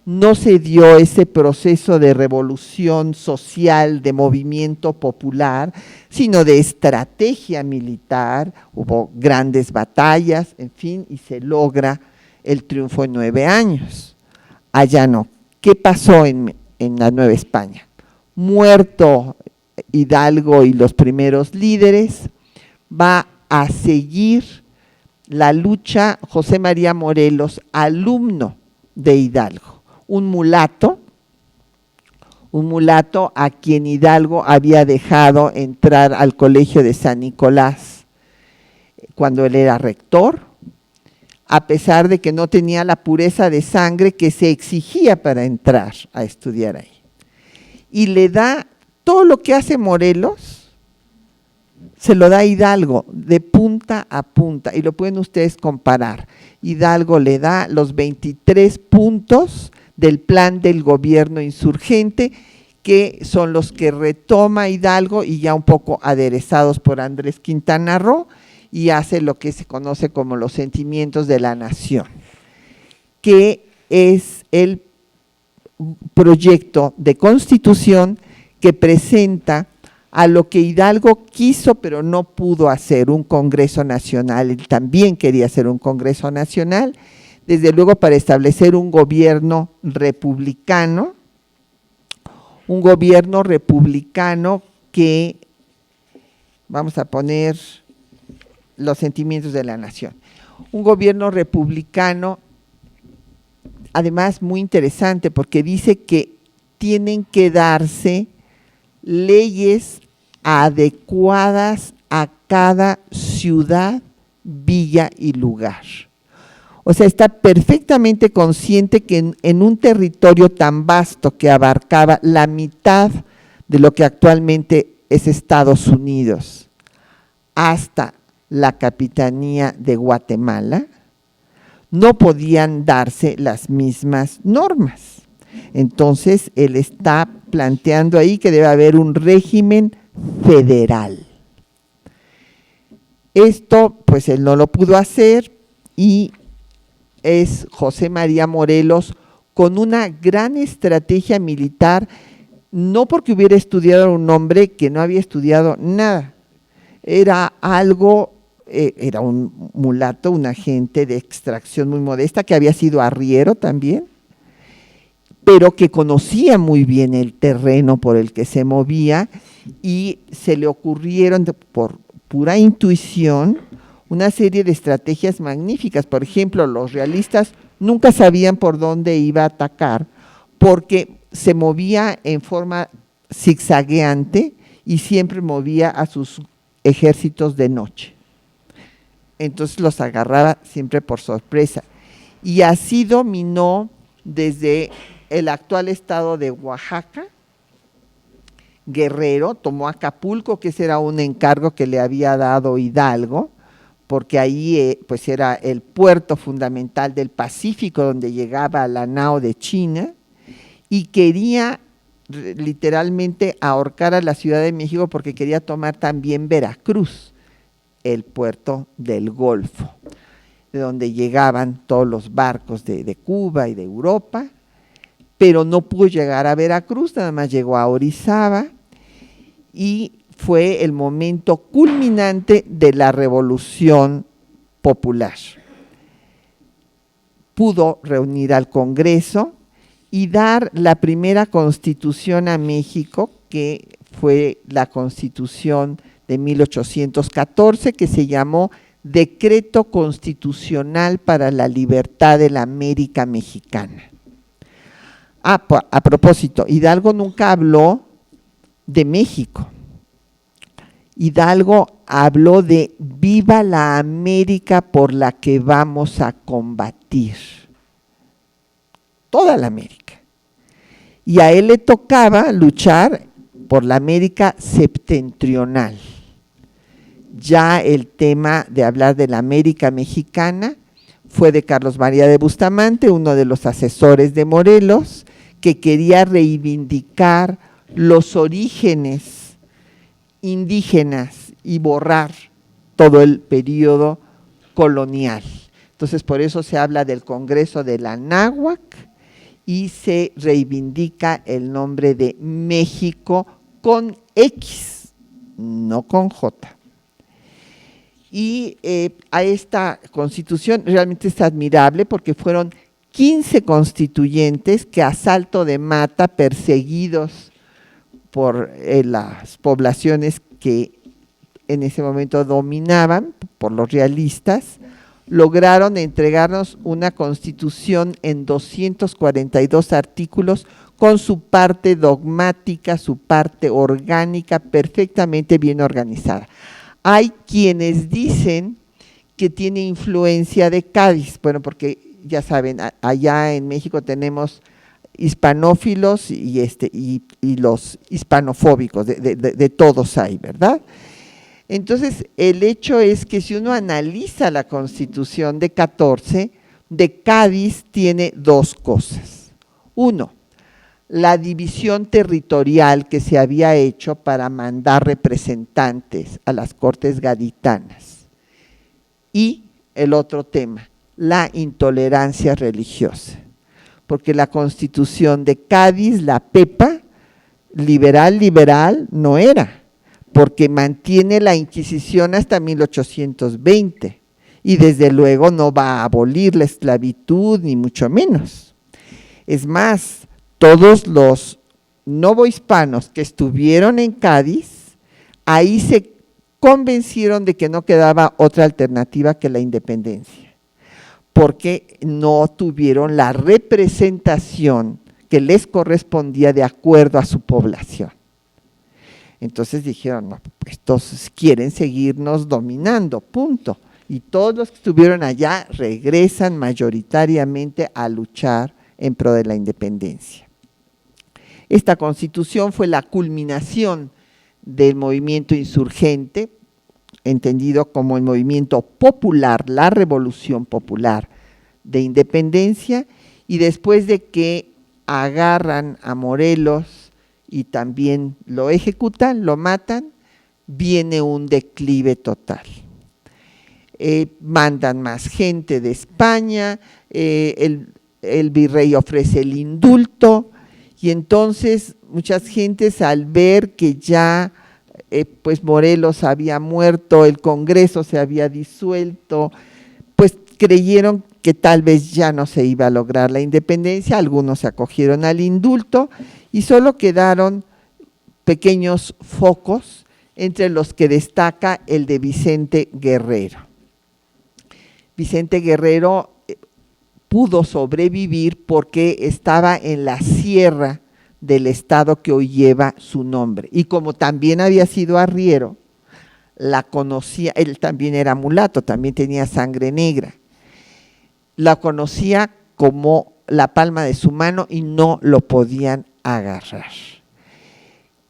no se dio ese proceso de revolución social, de movimiento popular, sino de estrategia militar, hubo grandes batallas, en fin, y se logra el triunfo en 9 años. Allá no. ¿Qué pasó en la Nueva España? Muerto Hidalgo y los primeros líderes, va a seguir la lucha José María Morelos, alumno de Hidalgo, un mulato a quien Hidalgo había dejado entrar al colegio de San Nicolás cuando él era rector, a pesar de que no tenía la pureza de sangre que se exigía para entrar a estudiar ahí. Y le da todo lo que hace Morelos, se lo da Hidalgo de punta a punta, y lo pueden ustedes comparar. Hidalgo le da los 23 puntos del plan del gobierno insurgente, que son los que retoma Hidalgo y ya un poco aderezados por Andrés Quintana Roo, y hace lo que se conoce como los sentimientos de la nación, que es el proyecto de constitución que presenta a lo que Hidalgo quiso pero no pudo hacer, un Congreso Nacional. Él también quería hacer un Congreso Nacional, desde luego para establecer un gobierno republicano que, vamos a poner los sentimientos de la nación, un gobierno republicano, además muy interesante porque dice que tienen que darse leyes adecuadas a cada ciudad, villa y lugar. O sea, está perfectamente consciente que en un territorio tan vasto que abarcaba la mitad de lo que actualmente es Estados Unidos, hasta la capitanía de Guatemala, no podían darse las mismas normas. Entonces, él está planteando ahí que debe haber un régimen federal. Esto, pues él no lo pudo hacer y es José María Morelos con una gran estrategia militar, no porque hubiera estudiado un hombre que no había estudiado nada, era un mulato, un agente de extracción muy modesta que había sido arriero también, pero que conocía muy bien el terreno por el que se movía y se le ocurrieron por pura intuición una serie de estrategias magníficas. Por ejemplo, los realistas nunca sabían por dónde iba a atacar porque se movía en forma zigzagueante y siempre movía a sus ejércitos de noche. Entonces los agarraba siempre por sorpresa. Y así dominó desde el actual estado de Oaxaca, Guerrero, tomó Acapulco, que ese era un encargo que le había dado Hidalgo, porque ahí pues era el puerto fundamental del Pacífico, donde llegaba la nao de China, y quería literalmente ahorcar a la Ciudad de México porque quería tomar también Veracruz, el puerto del Golfo, de donde llegaban todos los barcos de Cuba y de Europa, pero no pudo llegar a Veracruz, nada más llegó a Orizaba, y fue el momento culminante de la Revolución Popular. Pudo reunir al Congreso y dar la primera constitución a México, que fue la Constitución de 1814, que se llamó Decreto Constitucional para la Libertad de la América Mexicana. A propósito, Hidalgo nunca habló de México. Hidalgo habló de viva la América por la que vamos a combatir. Toda la América. Y a él le tocaba luchar por la América septentrional. Ya el tema de hablar de la América mexicana fue de Carlos María de Bustamante, uno de los asesores de Morelos, que quería reivindicar los orígenes indígenas y borrar todo el periodo colonial. Entonces, por eso se habla del Congreso de la Anáhuac y se reivindica el nombre de México con X, no con J. Y a esta constitución realmente es admirable porque fueron 15 constituyentes que a salto de mata, perseguidos por las poblaciones que en ese momento dominaban, por los realistas, lograron entregarnos una constitución en 242 artículos con su parte dogmática, su parte orgánica, perfectamente bien organizada. Hay quienes dicen que tiene influencia de Cádiz, bueno, porque ya saben, allá en México tenemos hispanófilos y los hispanofóbicos, de todos hay, ¿verdad? Entonces, el hecho es que si uno analiza la Constitución de 14, de Cádiz tiene dos cosas. Uno, la división territorial que se había hecho para mandar representantes a las Cortes gaditanas. Y el otro tema, la intolerancia religiosa, porque la Constitución de Cádiz, la PEPA, liberal no era, porque mantiene la Inquisición hasta 1820 y desde luego no va a abolir la esclavitud ni mucho menos. Es más, todos los novohispanos que estuvieron en Cádiz, ahí se convencieron de que no quedaba otra alternativa que la independencia, porque no tuvieron la representación que les correspondía de acuerdo a su población. Entonces dijeron, no, estos quieren seguirnos dominando, punto. Y todos los que estuvieron allá regresan mayoritariamente a luchar en pro de la independencia. Esta constitución fue la culminación del movimiento insurgente, entendido como el movimiento popular, la revolución popular de independencia, y después de que agarran a Morelos y también lo ejecutan, lo matan, viene un declive total. Mandan más gente de España, el virrey ofrece el indulto, y entonces muchas gentes al ver que ya pues Morelos había muerto, el Congreso se había disuelto, pues creyeron que tal vez ya no se iba a lograr la independencia, algunos se acogieron al indulto y solo quedaron pequeños focos, entre los que destaca el de Vicente Guerrero. Vicente Guerrero pudo sobrevivir porque estaba en la sierra del estado que hoy lleva su nombre. Y como también había sido arriero, la conocía, él también era mulato, también tenía sangre negra, la conocía como la palma de su mano y no lo podían agarrar.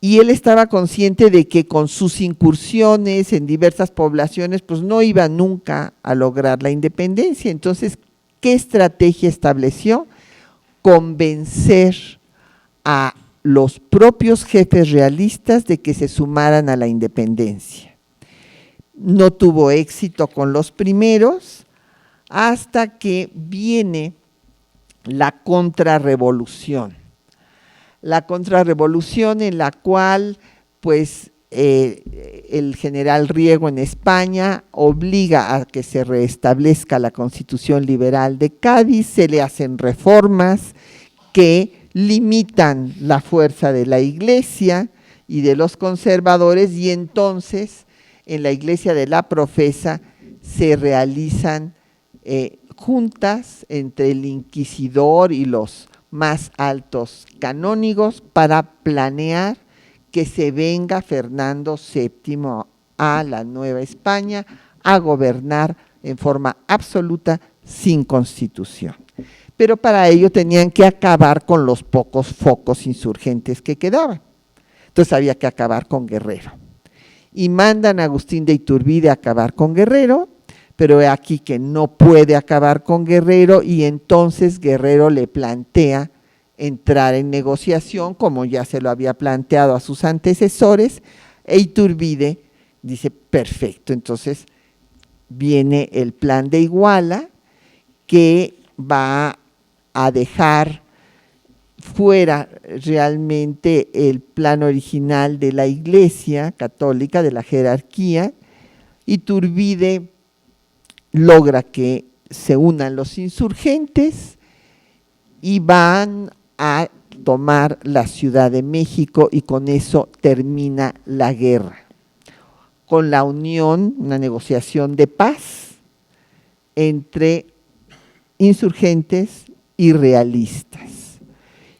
Y él estaba consciente de que con sus incursiones en diversas poblaciones, pues no iba nunca a lograr la independencia. Entonces, ¿qué estrategia estableció? Convencer a los propios jefes realistas de que se sumaran a la independencia. No tuvo éxito con los primeros, hasta que viene la contrarrevolución. La contrarrevolución en la cual, pues, el general Riego en España obliga a que se restablezca la Constitución Liberal de Cádiz, se le hacen reformas que limitan la fuerza de la Iglesia y de los conservadores, y entonces en la Iglesia de la Profesa se realizan juntas entre el inquisidor y los más altos canónigos para planear que se venga Fernando VII a la Nueva España a gobernar en forma absoluta sin constitución. Pero para ello tenían que acabar con los pocos focos insurgentes que quedaban. Entonces había que acabar con Guerrero. Y mandan a Agustín de Iturbide a acabar con Guerrero, pero he aquí que no puede acabar con Guerrero, y entonces Guerrero le plantea entrar en negociación, como ya se lo había planteado a sus antecesores, e Iturbide dice, perfecto. Entonces viene el plan de Iguala, que va a dejar fuera realmente el plan original de la Iglesia católica, de la jerarquía. Iturbide logra que se unan los insurgentes y van a tomar la Ciudad de México, y con eso termina la guerra, con la unión, una negociación de paz entre insurgentes y realistas.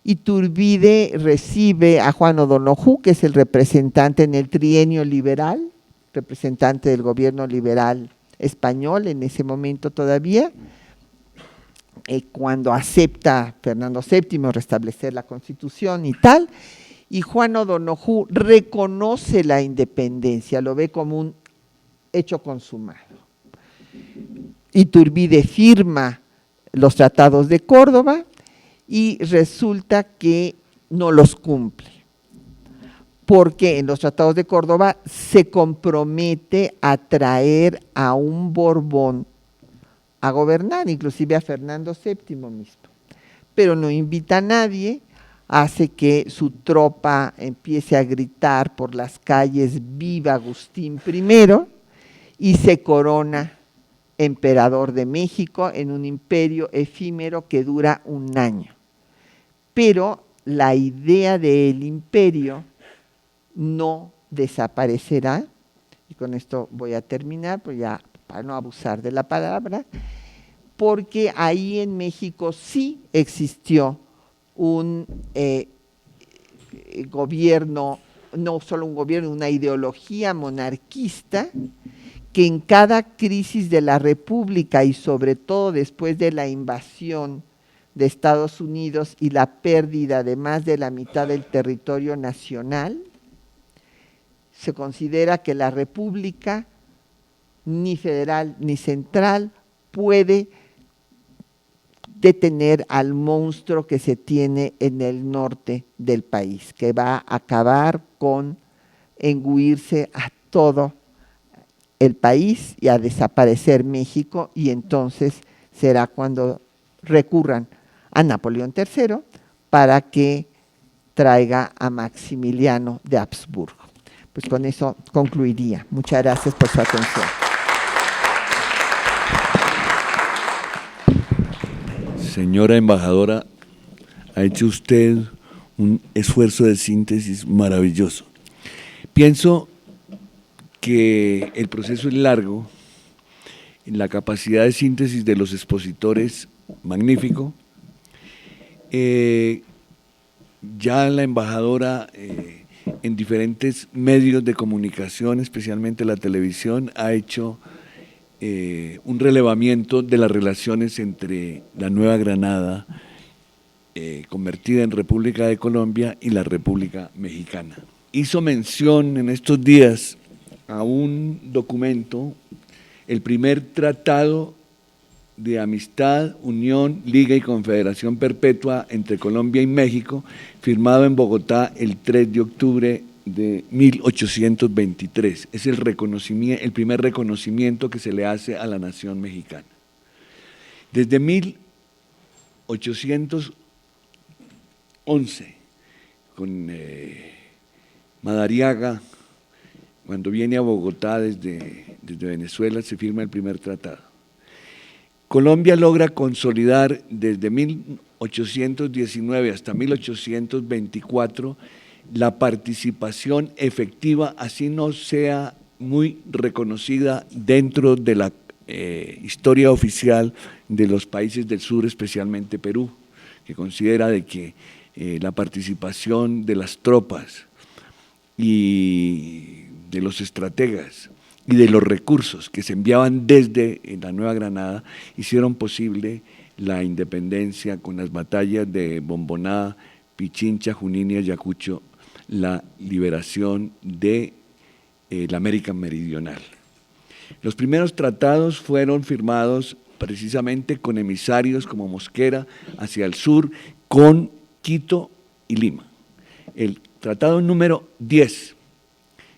Iturbide recibe a Juan O'Donoghue, que es el representante en el trienio liberal, representante del gobierno liberal español en ese momento todavía, cuando acepta Fernando VII restablecer la Constitución y tal, y Juan O'Donoghue reconoce la independencia, lo ve como un hecho consumado. Iturbide firma los tratados de Córdoba y resulta que no los cumple, porque en los tratados de Córdoba se compromete a traer a un Borbón a gobernar, inclusive a Fernando VII mismo, pero no invita a nadie, hace que su tropa empiece a gritar por las calles «Viva Agustín I», y se corona emperador de México en un imperio efímero que dura un año. Pero la idea del imperio no desaparecerá, y con esto voy a terminar, pues ya para no abusar de la palabra, porque ahí en México sí existió un gobierno, no solo un gobierno, una ideología monarquista, que en cada crisis de la República, y sobre todo después de la invasión de Estados Unidos y la pérdida de más de la mitad del territorio nacional, se considera que la República, ni federal ni central, puede detener al monstruo que se tiene en el norte del país, que va a acabar con engulirse a todo el país y a desaparecer México, y entonces será cuando recurran a Napoleón III para que traiga a Maximiliano de Habsburgo. Pues con eso concluiría. Muchas gracias por su atención. Señora embajadora, ha hecho usted un esfuerzo de síntesis maravilloso. Pienso que el proceso es largo, la capacidad de síntesis de los expositores magnífico. Ya la embajadora en diferentes medios de comunicación, especialmente la televisión, ha hecho un relevamiento de las relaciones entre la Nueva Granada, convertida en República de Colombia, y la República Mexicana. Hizo mención en estos días a un documento, el primer tratado de amistad, unión, liga y confederación perpetua entre Colombia y México, firmado en Bogotá el 3 de octubre de 1823. Es el primer reconocimiento que se le hace a la nación mexicana. Desde 1811, con Madariaga, cuando viene a Bogotá desde Venezuela, se firma el primer tratado. Colombia logra consolidar desde 1819 hasta 1824 la participación efectiva, así no sea muy reconocida dentro de la historia oficial de los países del sur, especialmente Perú, que considera de que la participación de las tropas y de los estrategas y de los recursos que se enviaban desde la Nueva Granada hicieron posible la independencia con las batallas de Bomboná, Pichincha, Junín y Ayacucho, la liberación de la América Meridional. Los primeros tratados fueron firmados precisamente con emisarios como Mosquera hacia el sur, con Quito y Lima. El tratado número 10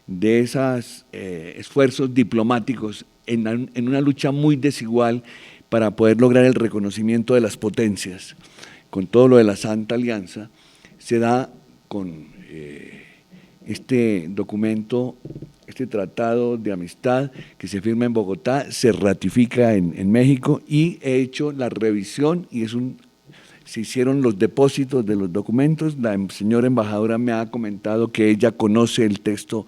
de esos esfuerzos diplomáticos en una lucha muy desigual para poder lograr el reconocimiento de las potencias, con todo lo de la Santa Alianza, se da con este documento, este tratado de amistad que se firma en Bogotá, se ratifica en México, y he hecho la revisión y se hicieron los depósitos de los documentos. La señora embajadora me ha comentado que ella conoce el texto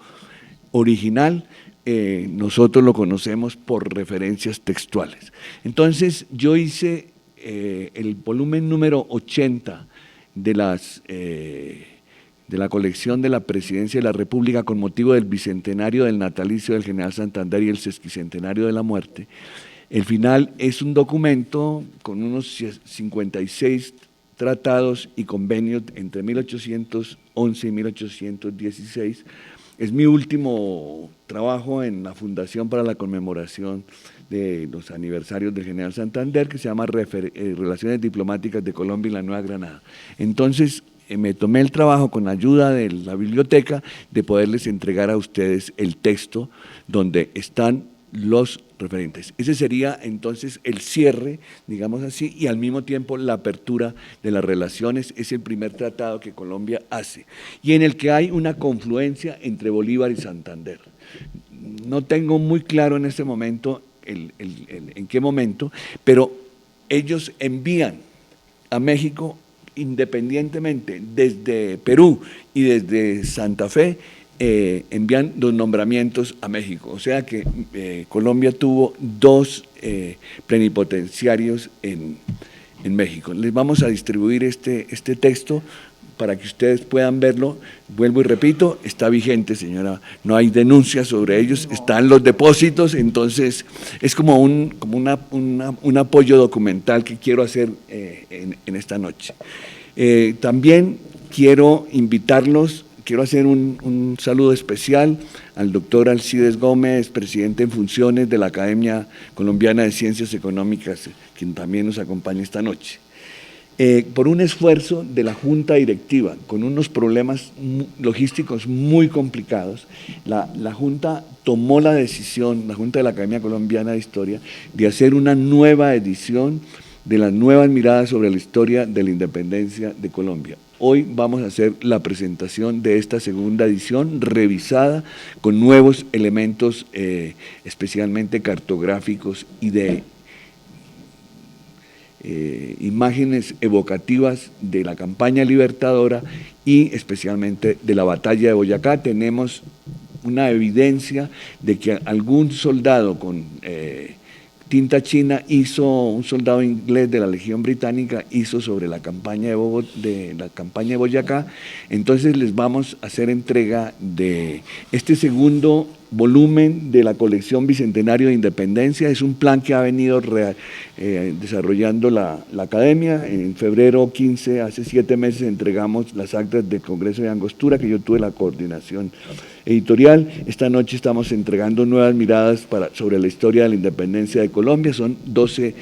original, nosotros lo conocemos por referencias textuales. Entonces, yo hice el volumen número 80 de la colección de la Presidencia de la República con motivo del bicentenario del natalicio del general Santander y el sesquicentenario de la muerte. El final es un documento con unos 56 tratados y convenios entre 1811 y 1816. Es mi último trabajo en la Fundación para la Conmemoración de los aniversarios del general Santander, que se llama Relaciones Diplomáticas de Colombia y la Nueva Granada. Entonces, me tomé el trabajo, con ayuda de la biblioteca, de poderles entregar a ustedes el texto donde están los referentes. Ese sería entonces el cierre, digamos así, y al mismo tiempo la apertura de las relaciones. Es el primer tratado que Colombia hace y en el que hay una confluencia entre Bolívar y Santander. No tengo muy claro en este momento en qué momento, pero ellos envían a México independientemente desde Perú y desde Santa Fe, envían los nombramientos a México. O sea que Colombia tuvo dos plenipotenciarios en México. Les vamos a distribuir este texto para que ustedes puedan verlo. Vuelvo y repito, está vigente, señora, no hay denuncias sobre ellos, están los depósitos, entonces es como un apoyo documental que quiero hacer en esta noche. También quiero invitarlos. Quiero hacer un saludo especial al doctor Alcides Gómez, presidente en funciones de la Academia Colombiana de Ciencias Económicas, quien también nos acompaña esta noche. Por un esfuerzo de la Junta Directiva, con unos problemas logísticos muy complicados, la Junta tomó la decisión, la Junta de la Academia Colombiana de Historia, de hacer una nueva edición de las nuevas miradas sobre la historia de la independencia de Colombia. Hoy vamos a hacer la presentación de esta segunda edición revisada con nuevos elementos especialmente cartográficos y de imágenes evocativas de la campaña libertadora y especialmente de la batalla de Boyacá. Tenemos una evidencia de que algún soldado tinta china un soldado inglés de la Legión Británica hizo sobre la campaña de Boyacá. Entonces les vamos a hacer entrega de este segundo volumen de la colección Bicentenario de Independencia. Es un plan que ha venido desarrollando la academia. En febrero 15, hace 7 meses, entregamos las actas del Congreso de Angostura, que yo tuve la coordinación editorial. Esta noche estamos entregando nuevas miradas sobre la historia de la independencia de Colombia. Son 12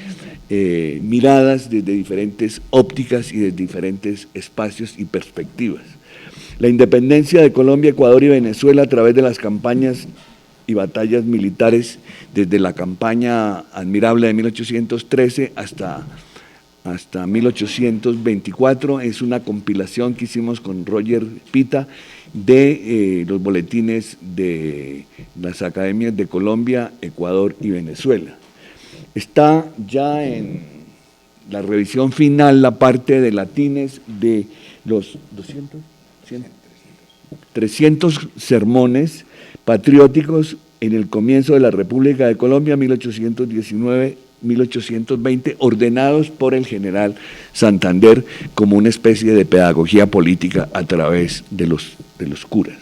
miradas desde diferentes ópticas y desde diferentes espacios y perspectivas. La independencia de Colombia, Ecuador y Venezuela a través de las campañas y batallas militares, desde la campaña admirable de 1813 hasta 1824, es una compilación que hicimos con Roger Pita de los boletines de las academias de Colombia, Ecuador y Venezuela. Está ya en la revisión final la parte de latines de los 300 sermones patrióticos en el comienzo de la República de Colombia, 1819-1820, ordenados por el general Santander como una especie de pedagogía política a través de los curas.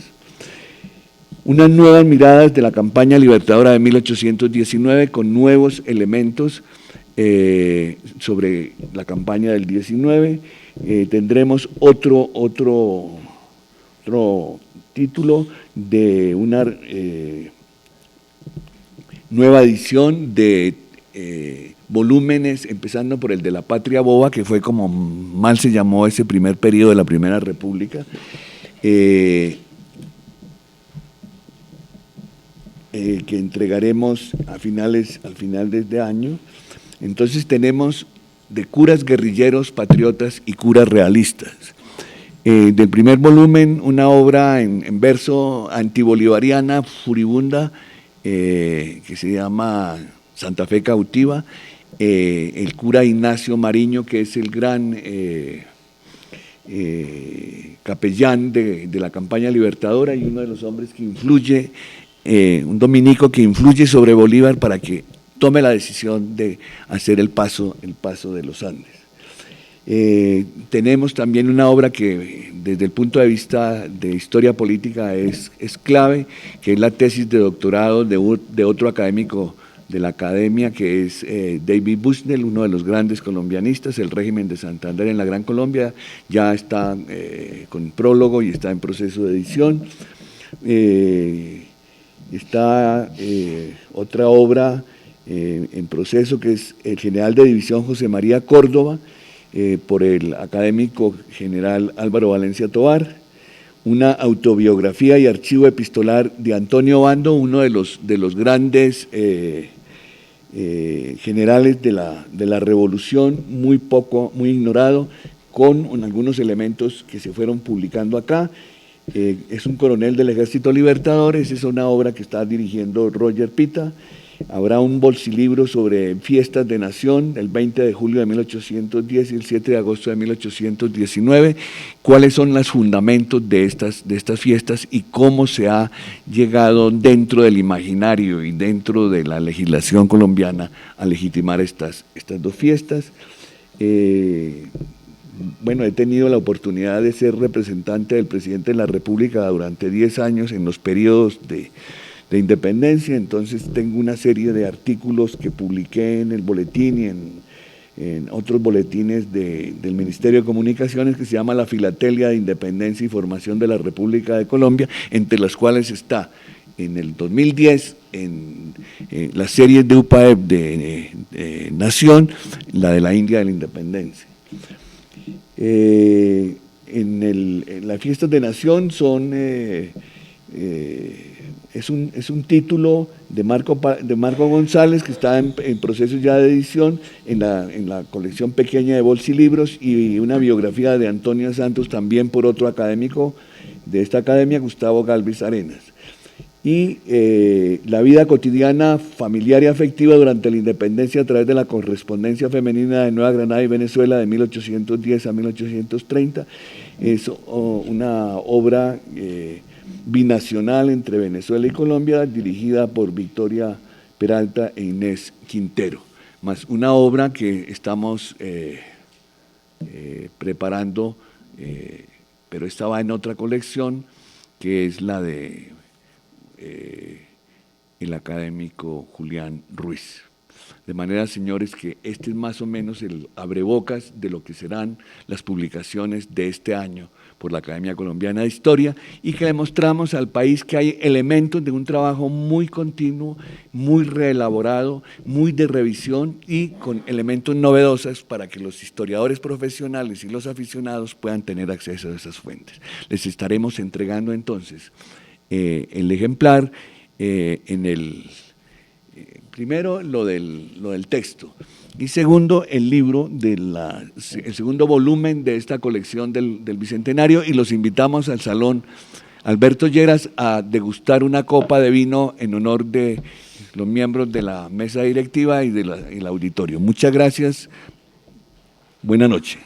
Unas nuevas miradas de la campaña libertadora de 1819 con nuevos elementos sobre la campaña del 19. Tendremos otro título de una nueva edición de volúmenes, empezando por el de La Patria Boba, que fue como mal se llamó ese primer periodo de la Primera República, que entregaremos al final de este año. Entonces tenemos de curas guerrilleros, patriotas y curas realistas. Del primer volumen, una obra en verso antibolivariana, furibunda, que se llama Santa Fe Cautiva, el cura Ignacio Mariño, que es el gran capellán de la campaña libertadora y uno de los hombres que influye, un dominico que influye sobre Bolívar para que tome la decisión de hacer el paso de los Andes. Tenemos también una obra que desde el punto de vista de historia política es clave, que es la tesis de doctorado de otro académico de la academia, que es David Bushnell, uno de los grandes colombianistas. El régimen de Santander en la Gran Colombia ya está con prólogo y está en proceso de edición. Está otra obra en proceso, que es el general de división José María Córdoba, por el académico general Álvaro Valencia Tovar, una autobiografía y archivo epistolar de Antonio Obando, uno de los grandes generales de la revolución, muy ignorado, con algunos elementos que se fueron publicando acá. Es un coronel del Ejército Libertador. Esa es una obra que está dirigiendo Roger Pita. Habrá un bolsilibro sobre fiestas de nación, el 20 de julio de 1810 y el 7 de agosto de 1819, cuáles son los fundamentos de estas fiestas y cómo se ha llegado dentro del imaginario y dentro de la legislación colombiana a legitimar estas dos fiestas. Bueno, he tenido la oportunidad de ser representante del presidente de la República durante 10 años en los periodos de independencia, entonces tengo una serie de artículos que publiqué en el boletín y en otros boletines del Ministerio de Comunicaciones, que se llama La Filatelia de Independencia y Formación de la República de Colombia, entre las cuales está en el 2010 en las series de UPAEP de Nación, la de la India de la Independencia. En las fiestas de Nación es un título de Marco González, que está en proceso ya de edición en la colección pequeña de bolsilibros, y una biografía de Antonio Santos, también por otro académico de esta academia, Gustavo Galvez Arenas. Y la vida cotidiana, familiar y afectiva durante la independencia a través de la correspondencia femenina de Nueva Granada y Venezuela de 1810 a 1830. Es una obra binacional entre Venezuela y Colombia, dirigida por Victoria Peralta e Inés Quintero, más una obra que estamos preparando, pero esta va en otra colección, que es la de el académico Julián Ruiz. De manera, señores, que este es más o menos el abrebocas de lo que serán las publicaciones de este año por la Academia Colombiana de Historia, y que le mostramos al país que hay elementos de un trabajo muy continuo, muy reelaborado, muy de revisión y con elementos novedosos para que los historiadores profesionales y los aficionados puedan tener acceso a esas fuentes. Les estaremos entregando entonces el ejemplar en el… Primero, lo del texto, y segundo, el libro, el segundo volumen de esta colección del Bicentenario, y los invitamos al Salón Alberto Lleras a degustar una copa de vino en honor de los miembros de la mesa directiva y del auditorio. Muchas gracias. Buenas noches.